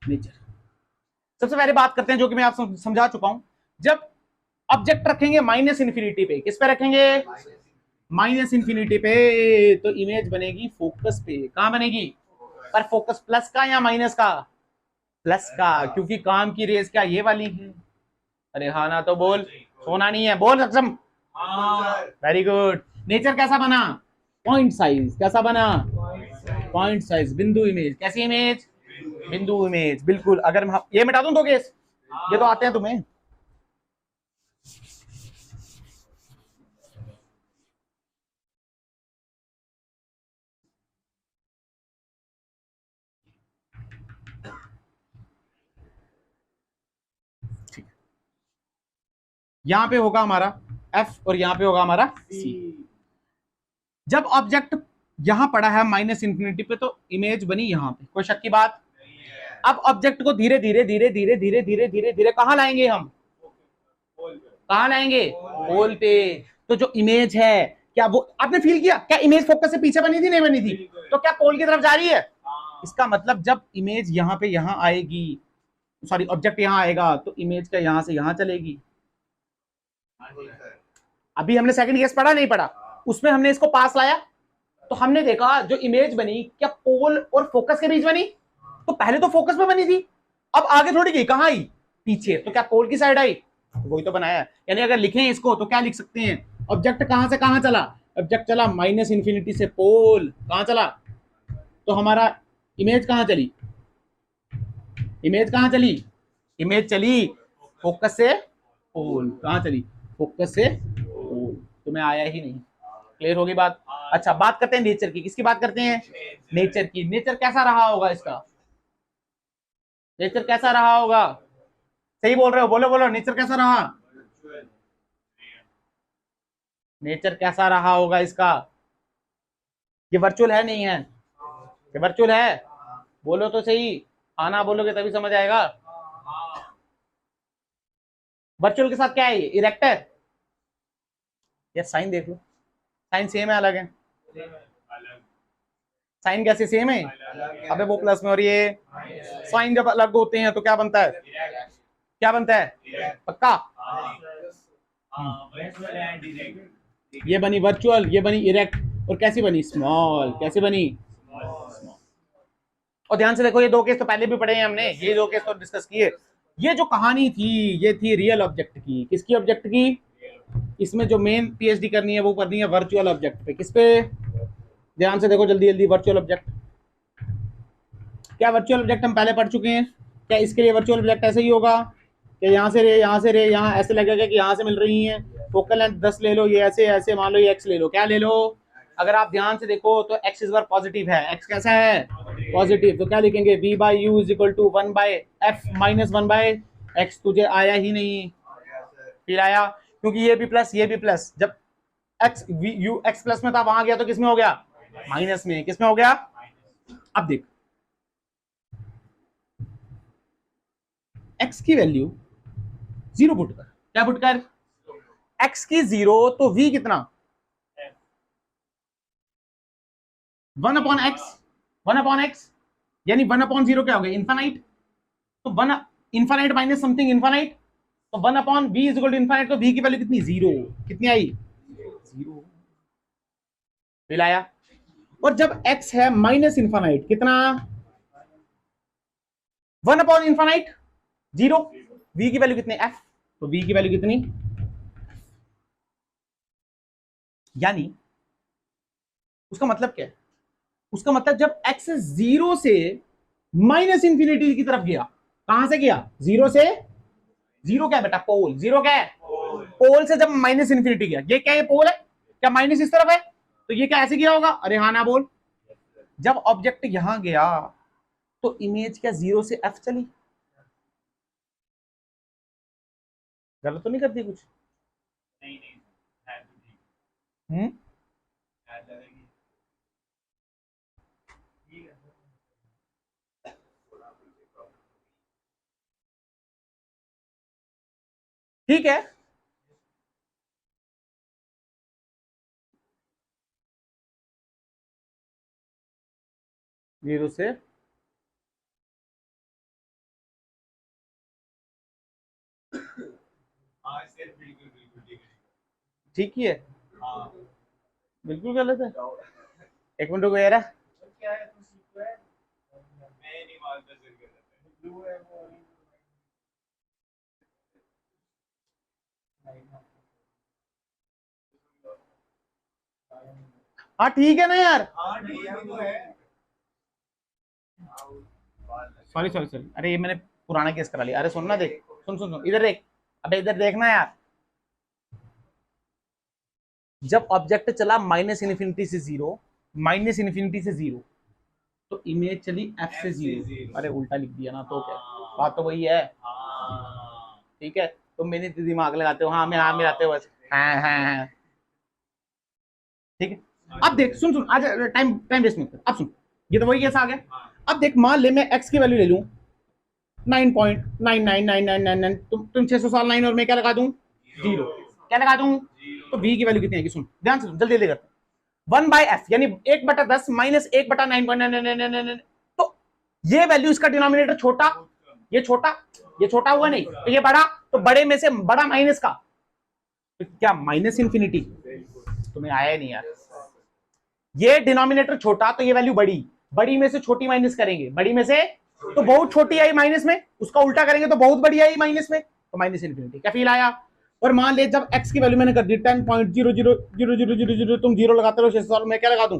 नेचर। सबसे पहले बात करते हैं जो कि मैं आपको समझा चुका हूं। जब ऑब्जेक्ट रखेंगे माइनस इन्फिनिटी पे, किस पे रखेंगे? माइनस इन्फिनिटी पे, तो इमेज बनेगी फोकस पे। कहां बनेगी? पर फोकस प्लस का या माइनस का? प्लस का, क्योंकि काम की रेस क्या ये वाली है। अरे हाँ ना, तो बोल, सोना नहीं है, बोल सक्षम। Very good. नेचर कैसा बना? Point size. कैसा बना? पॉइंट साइज, बिंदु इमेज। कैसी इमेज? बिंदु इमेज, बिल्कुल। अगर मैं ये मिटा दूं तो केस, ये तो आते हैं तुम्हें। यहां पे होगा हमारा एफ और यहां पे होगा हमारा सी। जब ऑब्जेक्ट यहां पड़ा है माइनस इंफिनिटी पे, तो इमेज बनी यहां पे, कोई शक की बात? अब ऑब्जेक्ट को धीरे धीरे धीरे धीरे धीरे धीरे धीरे धीरे कहां लाएंगे हम? कहां लाएंगे? पोल पे। तो जो इमेज है, क्या वो आपने फील किया? क्या इमेज फोकस से पीछे बनी थी, नहीं बनी थी? तो क्या पोल की तरफ जा रही है? इसका मतलब जब इमेज यहां पे यहां आएगी, सॉरी ऑब्जेक्ट यहां आएगा, तो इमेज का यहां से यहां चलेगी। अभी हमने सेकंड केस पढ़ा, नहीं पढ़ा? उसमें हमने इसको पास लाया, तो हमने देखा जो इमेज बनी, क्या पोल और फोकस के बीच बनी? तो पहले तो फोकस में बनी थी, अब आगे थोड़ी गई, कहां आई? पीछे। तो क्या पोल की साइड आई? वही तो बनाया है। यानी अगर लिखें इसको तो क्या लिख सकते हैं? ऑब्जेक्ट कहां से कहां चला? ऑब्जेक्ट चला माइनस इंफिनिटी से पोल, कहां चला? तो हमारा इमेज कहां चली? इमेज कहां चली? इमेज चली फोकस से पोल। कहां चली? फोकस से पोल। तुम्हें आया ही नहीं। क्लियर होगी बात? अच्छा, बात करते हैं नेचर की। किसकी बात करते हैं? नेचर की। नेचर कैसा रहा होगा इसका? नेचर कैसा रहा होगा? सही बोल रहे हो, बोलो बोलो, नेचर कैसा रहा? नेचर कैसा रहा होगा इसका? ये वर्चुअल है नहीं है? ये वर्चुअल है? बोलो तो सही। आना बोलोगे तभी समझ आएगा। वर्चुअल के साथ क्या है? इरेक्ट है? यार साइन देख लो, साइन सेम है अलग है? साइन कैसे सेम है? अबे वो प्लस में, और ये साइन जब अलग होते हैं तो क्या बनता है? क्या बनता है? पक्का? ये बनी वर्चुअल, ये बनी इरेक्ट, और कैसी बनी? स्मॉल। कैसे बनी? स्मॉल। और ध्यान से देखो, ये दो केस तो पहले भी पढ़े हैं हमने, ये दो केस तो डिस्कस किए। ये जो कहानी थी, ये थी रियल ऑब्जेक्ट की। किसकी ऑब्जेक्ट की? इसमें जो मेन पीएचडी करनी है वो करनी है वर्चुअल ऑब्जेक्ट पे। किस पे? ध्यान से देखो जल्दी जल्दी। वर्चुअल ऑब्जेक्ट क्या? वर्चुअल ऑब्जेक्ट हम पहले पढ़ चुके हैं। क्या इसके लिए वर्चुअल ऑब्जेक्ट ऐसे ही होगा कि यहाँ से रे, यहाँ से रे, यहाँ ऐसे लगेगा कि यहाँ से मिल रही हैं? फोकल लेंथ 10 ले लो, ये ऐसे ऐसे मान लो, ये एक्स ले लो। क्या ले लो? अगर आप ध्यान से देखो तो एक्स इस बार पॉजिटिव है। एक्स कैसा है? पॉजिटिव। तो क्या लिखेंगे? V by U is equal to 1 by F minus 1 by X. तुझे आया ही नहीं? फिर आया, क्योंकि ये भी प्लस ये भी प्लस। जब एक्स यू एक्स प्लस में था, वहां गया तो किसमें हो गया? माइनस में। किसमें हो गया? अब देख, एक्स की वैल्यू जीरो पुट कर। क्या पुट कर? एक्स की जीरो, तो वी कितना? 1/x। 1/x यानी 1/0 क्या हो गया? इन्फानाइट। तो 1 इन्फानाइट माइनस समथिंग इन्फानाइट, तो 1/v is equal to infinite. तो v की वैल्यू कितनी? जीरो। कितनी आई? जीरो। मिलाया। और जब x है माइनस इन्फानाइट, कितना? 1/इन्फानाइट, जीरो। v की वैल्यू कितनी? f। तो v की वैल्यू कितनी? यानी उसका मतलब क्या है? उसका मतलब जब x जीरो से माइनस इंफिनिटी की तरफ गया, कहां से गया? जीरो से। जीरो क्या है बेटा? पोल। जीरो क्या है? पोल से जब माइनस इंफिनिटी गया, ये क्या है? पोल है। क्या माइनस इस तरफ है? तो ये क्या ऐसे गया होगा? अरे हाँ ना बोल। जब ऑब्जेक्ट यहां गया तो इमेज क्या जीरो से एफ चली? गलत तो नहीं करती कुछ? हम्म। ठीक है। जीरो से ठीक ही है, हाँ। बिल्कुल गलत है। एक मिनट रुको यार, क्या है तू सीखो है, मैं नहीं मानता सर गलत है, ब्लू है वो हाँ ठीक है ना यार। हाँ ठीक है तो है। सॉरी सॉरी सॉरी, अरे ये मैंने पुराना केस करा लिया। अरे सुन ना, देख, सुन सुन सुन, इधर देख, अबे इधर देखना यार। जब ऑब्जेक्ट चला माइनस इन्फिनिटी से जीरो, माइनस इन्फिनिटी से जीरो, तो इमेज चली एफ से जीरो। अरे उल्टा लिख दिया ना, तो क्या, बात तो वही है। ठीक है, तो मैंने दिमाग लगाते हो, हाँ मैं हाँ मिलाते हो बस, हाँ हाँ हाँ, ठीक है। अब देख, सुन सुन, आज टाइम टाइम वेस्ट मत कर, अब सुन, ये तो वही केस आ गया। अब देख, मान ले मैं एक्स की वैल्यू ले लूं 9.99999, तुम 600 साल 9 और मैं क्या लगा दूं, जीरो, क्या लगा दूं, तो v की वैल्यू कितनी आएगी, सुन ध्यान से, जल्दी जल्दी करते, 1/f यानी 1/10 माइनस 1/9.999, तो ये वैल्यू, इसका डिनोमिनेटर छोटा, ये छोटा, ये छोटा हुआ नहीं, तो ये बड़ा, तो बड़े में से बड़ा माइनस का, तो क्या माइनस इन्फिनिटी, तुम्हें आया नहीं यार, ये डिनोमिनेटर छोटा तो ये वैल्यू बड़ी, बड़ी में से छोटी माइनस करेंगे, बड़ी में से तो बहुत छोटी आई माइनस में, उसका उल्टा करेंगे तो बहुत बड़ी आई माइनस में, तो माइनस इन्फिनिटी। क्या फील आया। और मान ले जब x की वैल्यू मैंने कर दी 10.000000, तुम जीरो लगाते रहो 600 साल, मैं क्या लगा दूं,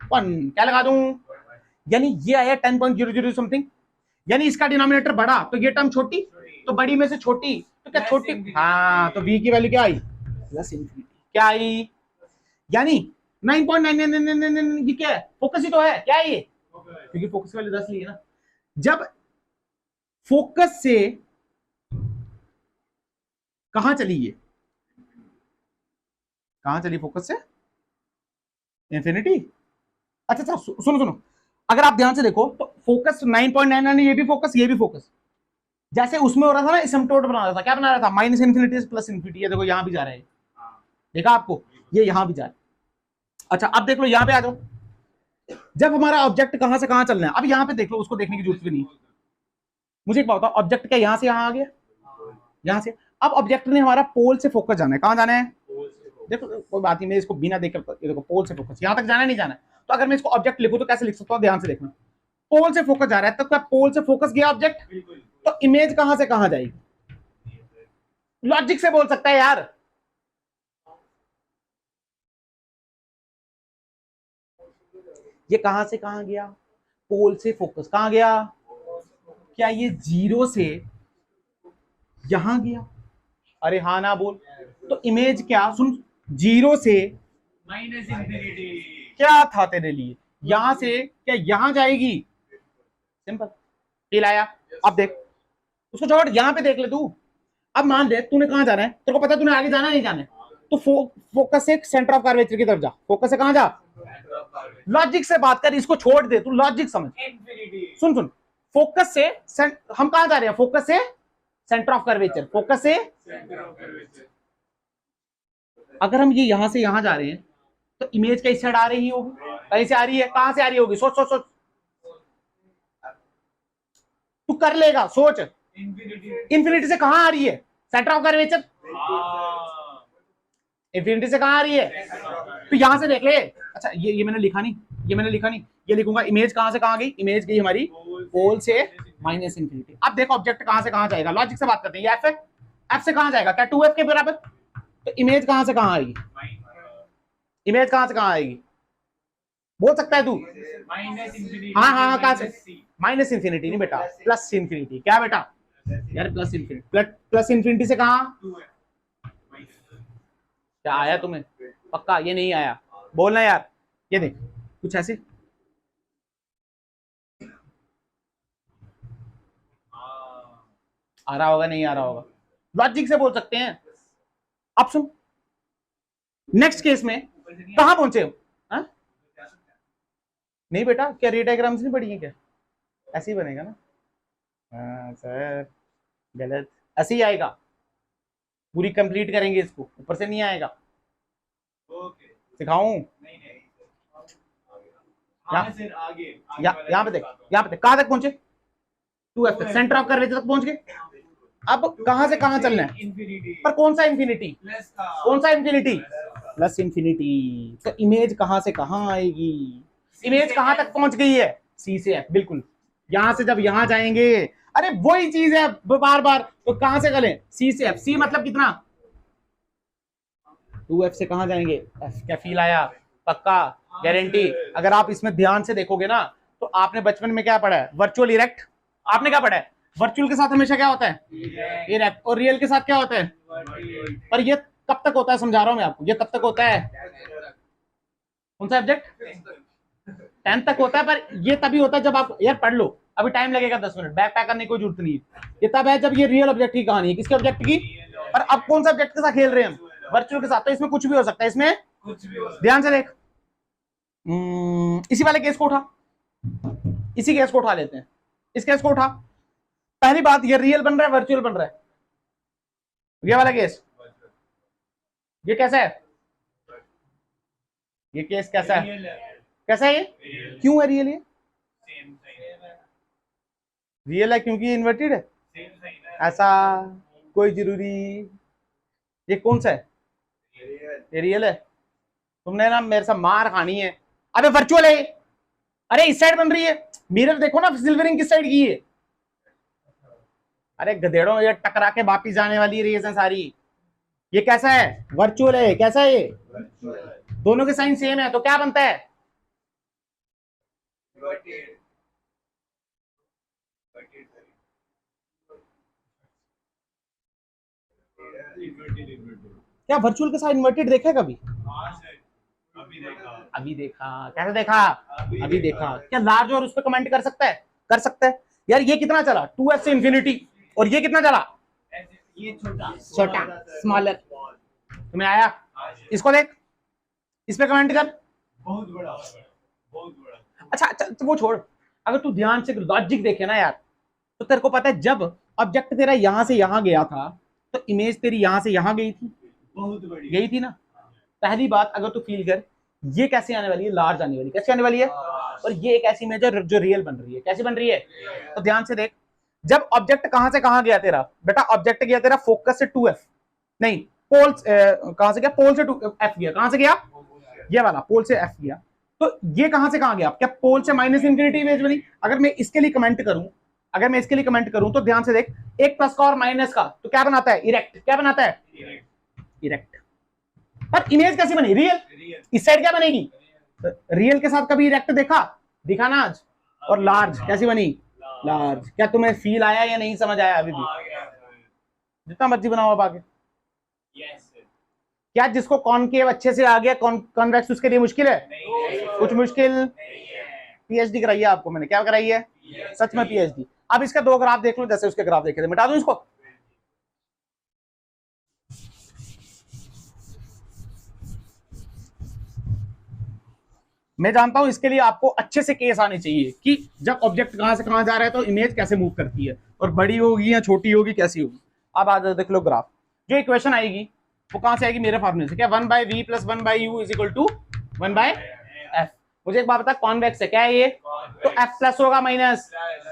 1, क्या लगा दूं, यानी ये आया 10.00 समथिंग, यानी इसका डिनोमिनेटर बड़ा तो ये टर्म छोटी, तो बड़ी में से छोटी तो क्या छोटी, हाँ, तो v की वैल्यू क्या आई, प्लस इन्फिनिटी। क्या आई, यानी 9.999, ये क्या है, फोकस ही तो है, क्या है ये, क्योंकि फोकस की वैल्यू 10 ली है ना। जब फोकस से कहां चली, ये कहां चली फोकस से, इंफिनिटी। अच्छा अच्छा, सुनो सुनो, अगर आप ध्यान से देखो तो फोकस 9.99, ये भी फोकस, ये भी फोकस, जैसे उसमें हो रहा था ना, एसिम्पटोट बना रहा था, क्या बना रहा था, माइनस इन्फिनिटी से प्लस इन्फिनिटी, ये देखो यहां भी जा रहा है, देखा आपको, ये यहां भी जा रहा है। अच्छा अब देख लो, यहां पे आ जाओ, जब हमारा ऑब्जेक्ट कहां से कहां चलना है, अब यहां पे देख लो, उसको देखने की जरूरत भी नहीं, मुझे एक बात बताओ, ऑब्जेक्ट क्या यहां से यहां आ गया, यहां से, अब ऑब्जेक्ट ने हमारा पोल से फोकस जाना है, कहां जाना है, देखो कोई बात नहीं, मैं इसको बिना देखकर, ये देखो पोल से फोकस यहां तक जाना नहीं जाना है, तो अगर मैं इसको ऑब्जेक्ट लिखूं तो कैसे लिख सकता हूं, ध्यान से देखना, पोल से फोकस जा रहा है, तो क्या पोल से फोकस गया ऑब्जेक्ट, तो इमेज कहां से कहां जाएगी, लॉजिक से बोल सकता है यार, ये कहां से कहां गया, पोल से फोकस कहां गया, क्या ये जीरो से यहां गया, अरे हाँ ना बोल, तो इमेज क्या, सुन, जीरो से माइनस इन्फिनिटी, क्या था तेरे लिए, यहां से क्या यहां जाएगी, सिंपल, फील आया। अब देख, उसको छोड़, यहां पे देख ले तू, अब मान ले तूने कहां जाना है, तेरे को पता है तूने आगे जाना नहीं जाना है, तो फोकस से सेंटर ऑफ कर्वेचर की तरफ जा, फोकस से कहां जा, लॉजिक से बात कर, इसको छोड़ दे, तू लॉजिक समझ, सुन सुन, फोकस से हम कहां जा रहे हैं, फोकस से सेंटर ऑफ कर्वेचर, फोकस से, अगर हम ये यहां से यहां जा रहे हैं तो इमेज कहीं से आ रही होगी, कहीं से आ रही है, कहां से आ रही होगी, सोच सोच सोच, तू कर लेगा, सोच, इंफिनिटी से कहां आ रही है, सेंटर ऑफ कर्वेचर, इंफिनिटी से कहां आ रही है, तो यहां से देख ले। अच्छा ये मैंने लिखा नहीं, ये मैंने लिखा नहीं, ये लिखूंगा, इमेज कहां से कहां गई, इमेज गई हमारी पोल से माइनस इन्फिनिटी। अब देखो ऑब्जेक्ट कहां से कहां जाएगा, लॉजिक से बात करते हैं, ये एफ है, एफ से कहां जाएगा, क्या 2f के बराबर, तो इमेज कहां से कहां आएगी, इमेज कहां से कहां आएगी, बोल सकता है तू, हाँ हाँ कहां से, माइनस इन्फिनिटी नहीं बेटा, प्लस इन्फिनिटी, क्या बेटा यार, प्लस इन्फिनिटी, प्लस इन्फिनिटी से कहां, क्या आया तुम्हें, पक्का ये नहीं आया, बोलना यार, ये देख कुछ ऐसे, आ रहा होगा नहीं आ रहा होगा, लॉजिक से बोल सकते हैं। अब सुन, नेक्स्ट केस में कहां पहुंचे हो, हाँ? नहीं बेटा, क्या रे डायग्राम्स नहीं पढ़ी है क्या, ऐसे ही बनेगा ना, हाँ सर गलत, ऐसे ही आएगा, पूरी कंप्लीट करेंगे इसको, ऊपर से नहीं आएगा, सिखाऊं, यहाँ पे देख, यहाँ पे देख, कहां तक पहुंचे, 2f तक, सेंटर ऑफ कर्वेचर तक पहुंच गए, अब कहां से कहां चलना है, इंफिनिटी पर कौन सा इंफिनिटी, प्लस का कौन सा इंफिनिटी, प्लस इंफिनिटी। तो इमेज कहां से कहां आएगी, इमेज कहां तक पहुंच गई है, सी से एफ, बिल्कुल। यहां से जब यहां जाएंगे, अरे वही चीज है बार बार, तो कहां से चलें, सी से एफ। सी मतलब कितना, 2f से कहां जाएंगे, एफ। क्या फील आया, पक्का, गारंटी। अगर आप इसमें ध्यान से देखोगे ना, तो आपने बचपन में क्या पढ़ा है, वर्चुअल इरेक्ट। आपने क्या पढ़ा है, वर्चुअल के साथ हमेशा क्या होता है, इरेक्ट, और रियल के साथ क्या होता है। पर ये कब तक होता है, समझा रहा हूं मैं आपको, ये कब तक होता है, कौन सा ऑब्जेक्ट, 10 तक होता है। पर ये तभी होता है जब आप, यार पढ़ लो, अभी टाइम लगेगा 10 मिनट, बैक पैक करने की कोई जरूरत नहीं है। ये तब है जब ये रियल ऑब्जेक्ट की कहानी है, किसके ऑब्जेक्ट की। पर अब कौन सा ऑब्जेक्ट के साथ खेल रहे हैं हम, वर्चुअल के साथ। तो इसमें कुछ भी हो सकता है, इसमें कुछ भी हो सकता ध्यान से देख। इसी वाले केस को उठा, इसी केस को उठा लेते हैं, इस केस को उठा। पहली बात, ये रियल बन रहा है, वर्चुअल बन रहा है, ये वाला केस, ये कैसा है, ये केस कैसा है, कैसा है ये, क्यों है रियल, ये सेम साइन रियल है क्योंकि इन्वर्टेड है, सेम साइन ऐसा कोई जरूरी। ये कौन सा है, है ये रियल है। तुमने ना मेरे से मार खानी है, अबे वर्चुअल है ये। अरे इस साइड बन रही है, मिरर देखो ना, सिल्वरिंग किस साइड की है। अरे गधेड़ों, ये टकरा के वापिस जाने वाली रेस है सारी। ये कैसा है, वर्चुअल है, कैसा है ये, दोनों के साइन सेम है, तो क्या बनता है, इन्वर्टेड इन्वर्टेड क्या वर्चुअल के साथ इन्वर्टेड देखा है कभी, हाँ सर अभी देखा अभी देखा, कैसे देखा, अभी देखा। क्या लार्ज और उस पर कमेंट कर सकता है, कर सकता है। यार ये कितना चला, 2f से इंफिनिटी, और ये कितना चला, ऐसे ये छोटा छोटा, स्मॉलर। तुम्हें आया, इसको देख, इस पे कमेंट कर। बहुत बड़ा बहुत बड़ा अच्छा अच्छा, तो वो छोड़, अगर तू ध्यान से लॉजिक देखे ना यार, तो तेरे को पता है जब ऑब्जेक्ट तेरा यहां से यहां गया था, तो इमेज तेरी यहां से यहां गई थी, बहुत बड़ी गई थी ना। पहली बात, अगर तू फील कर, ये कैसे आने वाली है, लार्ज आने वाली, कैसे आने वाली है, और ये एक ऐसी इमेज है जो रियल बन रही है, कैसी बन रही है। तो ध्यान से देख, जब ऑब्जेक्ट कहां से कहां गया तेरा बेटा, ऑब्जेक्ट गया तेरा फोकस से 2f, नहीं पोल, कहां से गया, पोल से 2f गया, कहां से गया, ये वाला पोल से f गया। तो ये कहां से कहां गया, क्या पोल से माइनस इंफिनिटी इमेज बनी। अगर मैं इसके लिए कमेंट करूं, अगर मैं इसके लिए कमेंट करूं, तो ध्यान से देख, एक प्लस का और माइनस का, तो क्या बनाता है, इरेक्ट, क्या बनाता है, इरेक्ट। पर इमेज कैसी बनी, रियल। इस साइड क्या बनेगी, रियल के साथ कभी इरेक्ट देखा, दिखा ना आज। और लार्ज कैसी बनी, लार्ज। क्या तुम्हें फील आया या नहीं समझ आया अभी भी, आ गया जितना मर्जी बनाओ अब आगे। यस सर क्या जिसको कॉनकेव अच्छे से आ गया, कॉन्वेक्स, उसके लिए मुश्किल है, कुछ मुश्किल। नहीं है पीएचडी कराई है आपको मैंने, क्या कराई है, सच में पीएचडी। अब इसके दो ग्राफ देख लो, जैसे उसके ग्राफ देखे थे, मिटा दूं इसको। मैं जानता हूं इसके लिए आपको अच्छे से केस आने चाहिए कि जब ऑब्जेक्ट कहां से कहां जा रहा है, तो इमेज कैसे मूव करती है, और बड़ी होगी या छोटी होगी, कैसी होगी। अब आ जाओ, देख लो ग्राफ। जो इक्वेशन आएगी वो कहां से आएगी, मेरे फॉर्मूले से। क्या 1/v + 1/u = 1/f। मुझे एक बात बता, कॉन्वेक्स है, क्या है ये, तो f प्लस होगा minus,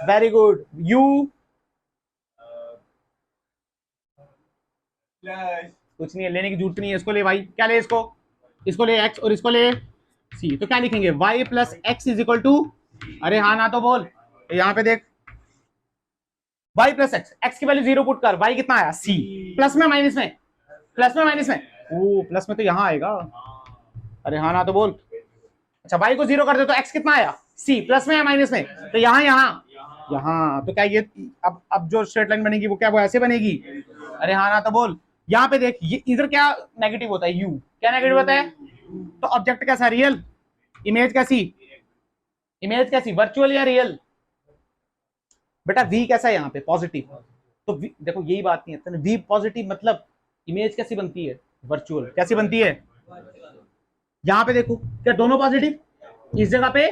very good. u plus कुछ नहीं है, लेने की जरूरत नहीं है, इसको ले भाई, क्या ले, इसको ले x, और इसको ले c। तो क्या लिखेंगे, y + x = अरे हाँ ना तो बोल, तो यहाँ पे देख, y + x, x की वैल्यू 0 पुट कर, y कितना आया, c। प्लस में माइनस में, प्लस में माइनस में, ओ प्लस में तो यहाँ आएगा, अरे हाँ ना तो बोल। अच्छा y को 0 कर दे तो x कितना आया, c। प्लस में या माइनस में, तो यहाँ यहाँ यहाँ। तो क्या ये, अब जो स्ट्रेट लाइन बनेगी वो क्या, वो ऐसे बनेगी, अरे हाँ ना तो बोल। यहाँ पे देख, ये इधर क्या नेगेटिव होता है, u, क्या नेगेटिव होता है। तो ऑब्जेक्ट कैसा, रियल। इमेज कैसी, इमेज कैसी, वर्चुअल या रियल। बेटा v कैसा है यहाँ पे, पॉजिटिव। तो देखो यही बात नहीं है, v पॉजिटिव मतलब इमेज कैसी बनती है, वर्चुअल। कैसी बनती है, यहाँ पे देखो, क्या दोनों पॉजिटिव, इस जगह पे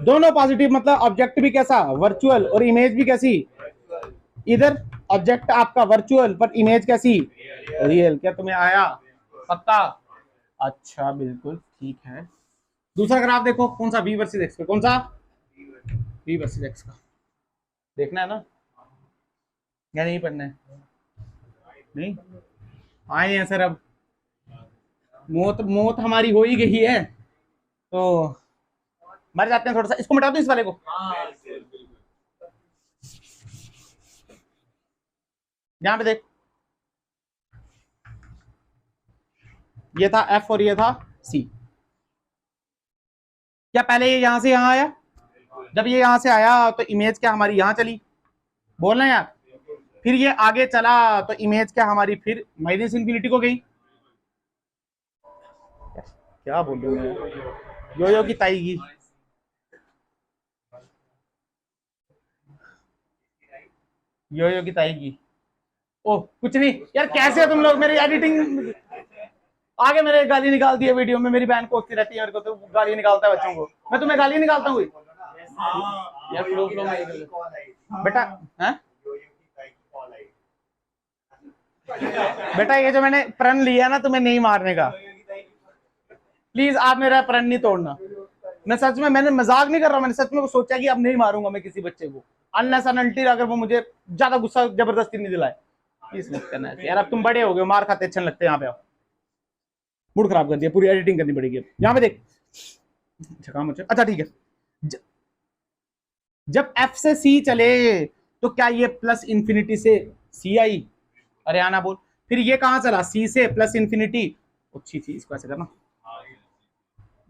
दोनों पॉजिटिव, मतलब ऑब्जेक्ट भी कैसा, वर्चुअल, और इमेज भी कैसी। इधर ऑब्जेक्ट आपका वर्चुअल, पर इमेज कैसी, रियल। क्या तुम्हें आया, पक्का, अच्छा बिल्कुल ठीक है। दूसरा ग्राफ देखो, कौन सा, v वर्सेस x पे, कौन सा, v वर्सेस x का देखना है ना। या नहीं पढ़ना है? नहीं आए हैं सर, अब मौत मौत हमारी हो ही गई है तो मर जाते हैं थोड़ा सा। इसको मिटा दो, इस वाले को। यहां पे देख, ये था एफ और ये था सी। क्या पहले ये यहां से यहां आया? जब ये यहां से आया तो इमेज क्या हमारी यहां चली? बोलना यार। फिर ये आगे चला तो इमेज क्या हमारी फिर माइनस इन्फिनिटी को गई। क्या बोलूं मैं, यो की ताईगी। यो की ताईगी। ओह कुछ नहीं यार, कैसे हो तुम लोग? मेरी एडिटिंग आगे मेरे गाली निकालती है वीडियो में, मेरी बहन कोसती रहती है मेरे को, तो गाली निकालता है बच्चों को। मैं तुम्हें गाली निकालता हूँ यार? फ्लो फ्लो में बेटा है बेटा, ये जो मैंने प्रण लिया ना तुम्हें नहीं मारने का, प्लीज आप मेरा प्रण नहीं तोड़ना। मैं सच में, मैंने मजाक नहीं कर रहा, मैंने सच में सोचा कि अब नहीं मारूंगा मैं किसी बच्चे को, अनलेस अनटिल अगर वो मुझे ज्यादा गुस्सा जबरदस्ती नहीं दिलाए। प्लीज मत करना यार, अब तुम बड़े हो गए, मार खाते अच्छे लगते हैं। यहाँ पे आओ, मूड खराब कर दिया, पूरी एडिटिंग करनी पड़ेगी। यहाँ पे देख, अच्छा ठीक है। जब एफ से सी चले तो क्या ये प्लस इंफिनिटी से सी आई? अरे आना बोल। फिर ये कहां चला? सी से प्लस इंफिनिटी। अच्छी थी, इसको ऐसे करना,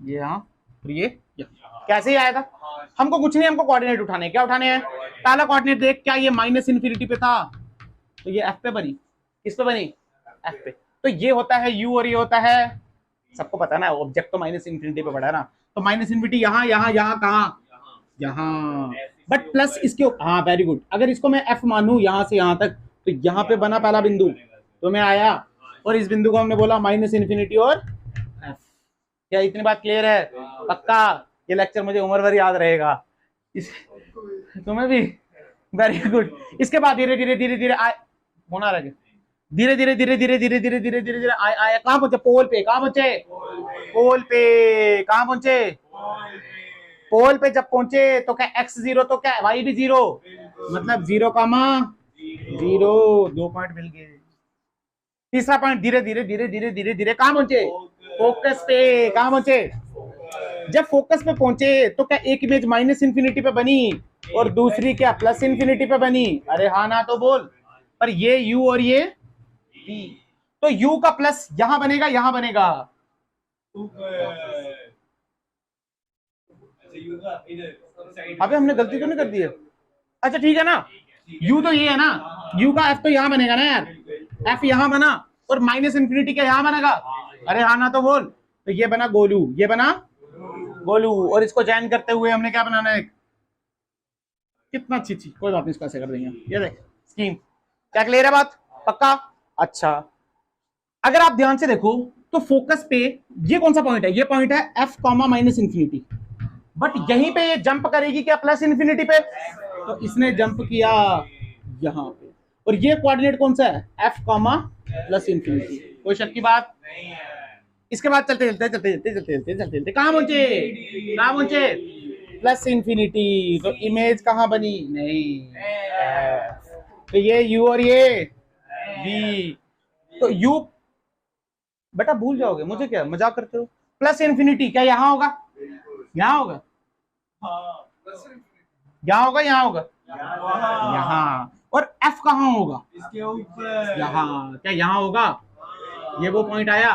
ये हाँ, फिर ये कैसे ही आया था? हमको कुछ नहीं, हमको कोऑर्डिनेट उठाने। क्या उठाने हैं? पहला कोऑर्डिनेट देख, क्या ये माइनस इन्फिनिटी पे था तो ये एफ पे बनी। किस पे बनी? एफ पे। तो ये होता है यू और ये होता है, सबको पता है ना, ऑब्जेक्ट तो माइनस इन्फिनिटी पे पड़ा है ना, तो माइनस इन्फिनिटी यहाँ यहाँ यहाँ कहाँ? यहाँ। बट प्लस इसके, हाँ वेरी गुड। अगर इसको मैं एफ मानू यहाँ से यहाँ तक, तो यहाँ पे बना पहला बिंदु, तो मैं आया और इस बिंदु को हमने बोला माइनस इन्फिनिटी और एफ। क्या इतनी बात क्लियर है? पक्का ये लेक्चर मुझे उम्र भर याद रहेगा, तुम्हें भी? Very good. इसके बाद धीरे धीरे धीरे धीरे होना रहे, धीरे धीरे धीरे धीरे धीरे धीरे धीरे धीरे धीरे आया कहाँ पहुंचे? पोल पे। कहाँ पहुंचे? पोल पे। कहाँ पहुंचे? पोल पे जब पहुंचे तो क्या एक्स जीरो तो क्या वाई भी जीरो, मतलब 0,0। 2 पॉइंट मिल गए। तीसरा पॉइंट, धीरे धीरे धीरे धीरे धीरे धीरे कहाँ पहुंचे? फोकस पे। कहाँ पहुंचे? जब फोकस पे पहुंचे तो क्या एक इमेज माइनस इन्फिनिटी पे बनी और दूसरी क्या प्लस इन्फिनिटी पे बनी? अरे हाँ ना तो बोल। पर ये u और ये v, तो u का प्लस यहां बनेगा, यहां बनेगा। अबे हमने गलती तो नहीं कर दी है? अच्छा ठीक है ना, u तो ये है ना, u का f तो यहां बनेगा ना यार, f यहां बना और माइनस इन्फिनिटी क्या यहां बनेगा? अरे हाँ ना तो बोल। तो ये बना गोलू, ये बना गोलू, और इसको जॉइन करते हुए हमने क्या बनाना है? कितना अच्छी चीज, कोई बात नहीं, इसको ऐसे कर देंगे। ये देख स्कीम, क्या क्लियर है बात? पक्का? अच्छा अगर आप ध्यान से देखो तो फोकस पे ये कौन सा पॉइंट है? ये पॉइंट है F comma minus infinity, but यहीं पे ये जंप करेगी क्या प्लस इन्फिनिटी पे? तो इसने जंप किया यहां पे, और ये कोऑर्डिनेट कौन सा है? F comma plus infinity. कोई शक की बात? इसके बाद चलते चलते चलते चलते चलते चलते चलते चलते कहां पहुंचे? कहां पहुंचे? Plus infinity. तो इमेज कहां बनी? नहीं, तो ये u और ये v, तो u बेटा भूल जाओगे मुझे, क्या मजाक करते हो? प्लस इन्फिनिटी क्या यहां होगा? यहां होगा, यहां होगा, यहां होगा, यहां। और f कहां होगा? इसके ऊपर। यहां। क्या यहां होगा? ये वो पॉइंट आया।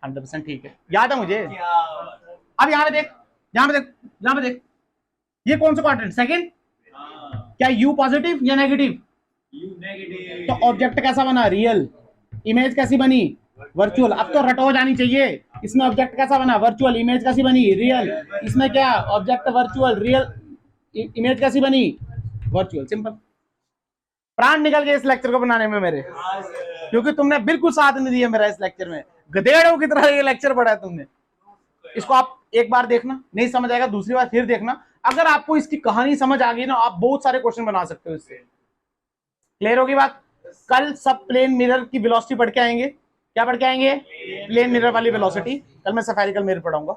हंड्रेड % ठीक है, याद है मुझे। अब यहाँ पे देख, यहाँ पे देख, यहाँ पे देख, ये कौन सा क्वाड्रेंट? सेकंड। क्या u पॉजिटिव या नेगेटिव? तो ऑब्जेक्ट कैसा बना? रियल। इमेज कैसी बनी? वर्चुअल। अब तो रटो जानी चाहिए। इसमें ऑब्जेक्ट कैसा बना? वर्चुअल। इमेज कैसी बनी? रियल। इसमें क्या? Object virtual, real. इमेज कैसी बनी? वर्चुअल। सिंपल। प्राण निकल गए इस लेक्चर को बनाने में मेरे, क्योंकि तुमने बिल्कुल साथ नहीं दिया मेरा इस लेक्चर में। गधेड़ों की तरह ये लेक्चर पढ़ा है तुमने। इसको आप एक बार देखना, नहीं समझ आएगा दूसरी बार फिर देखना। अगर आपको इसकी कहानी समझ आ गई ना, आप बहुत सारे क्वेश्चन बना सकते हो इससे। क्लियर होगी बात? कल सब प्लेन मिरर की वेलोसिटी पढ़ के आएंगे। क्या पढ़ के आएंगे? प्लेन मिरर वाली वेलोसिटी। कल मैं सफेरिकल मिरर पढ़ाऊंगा।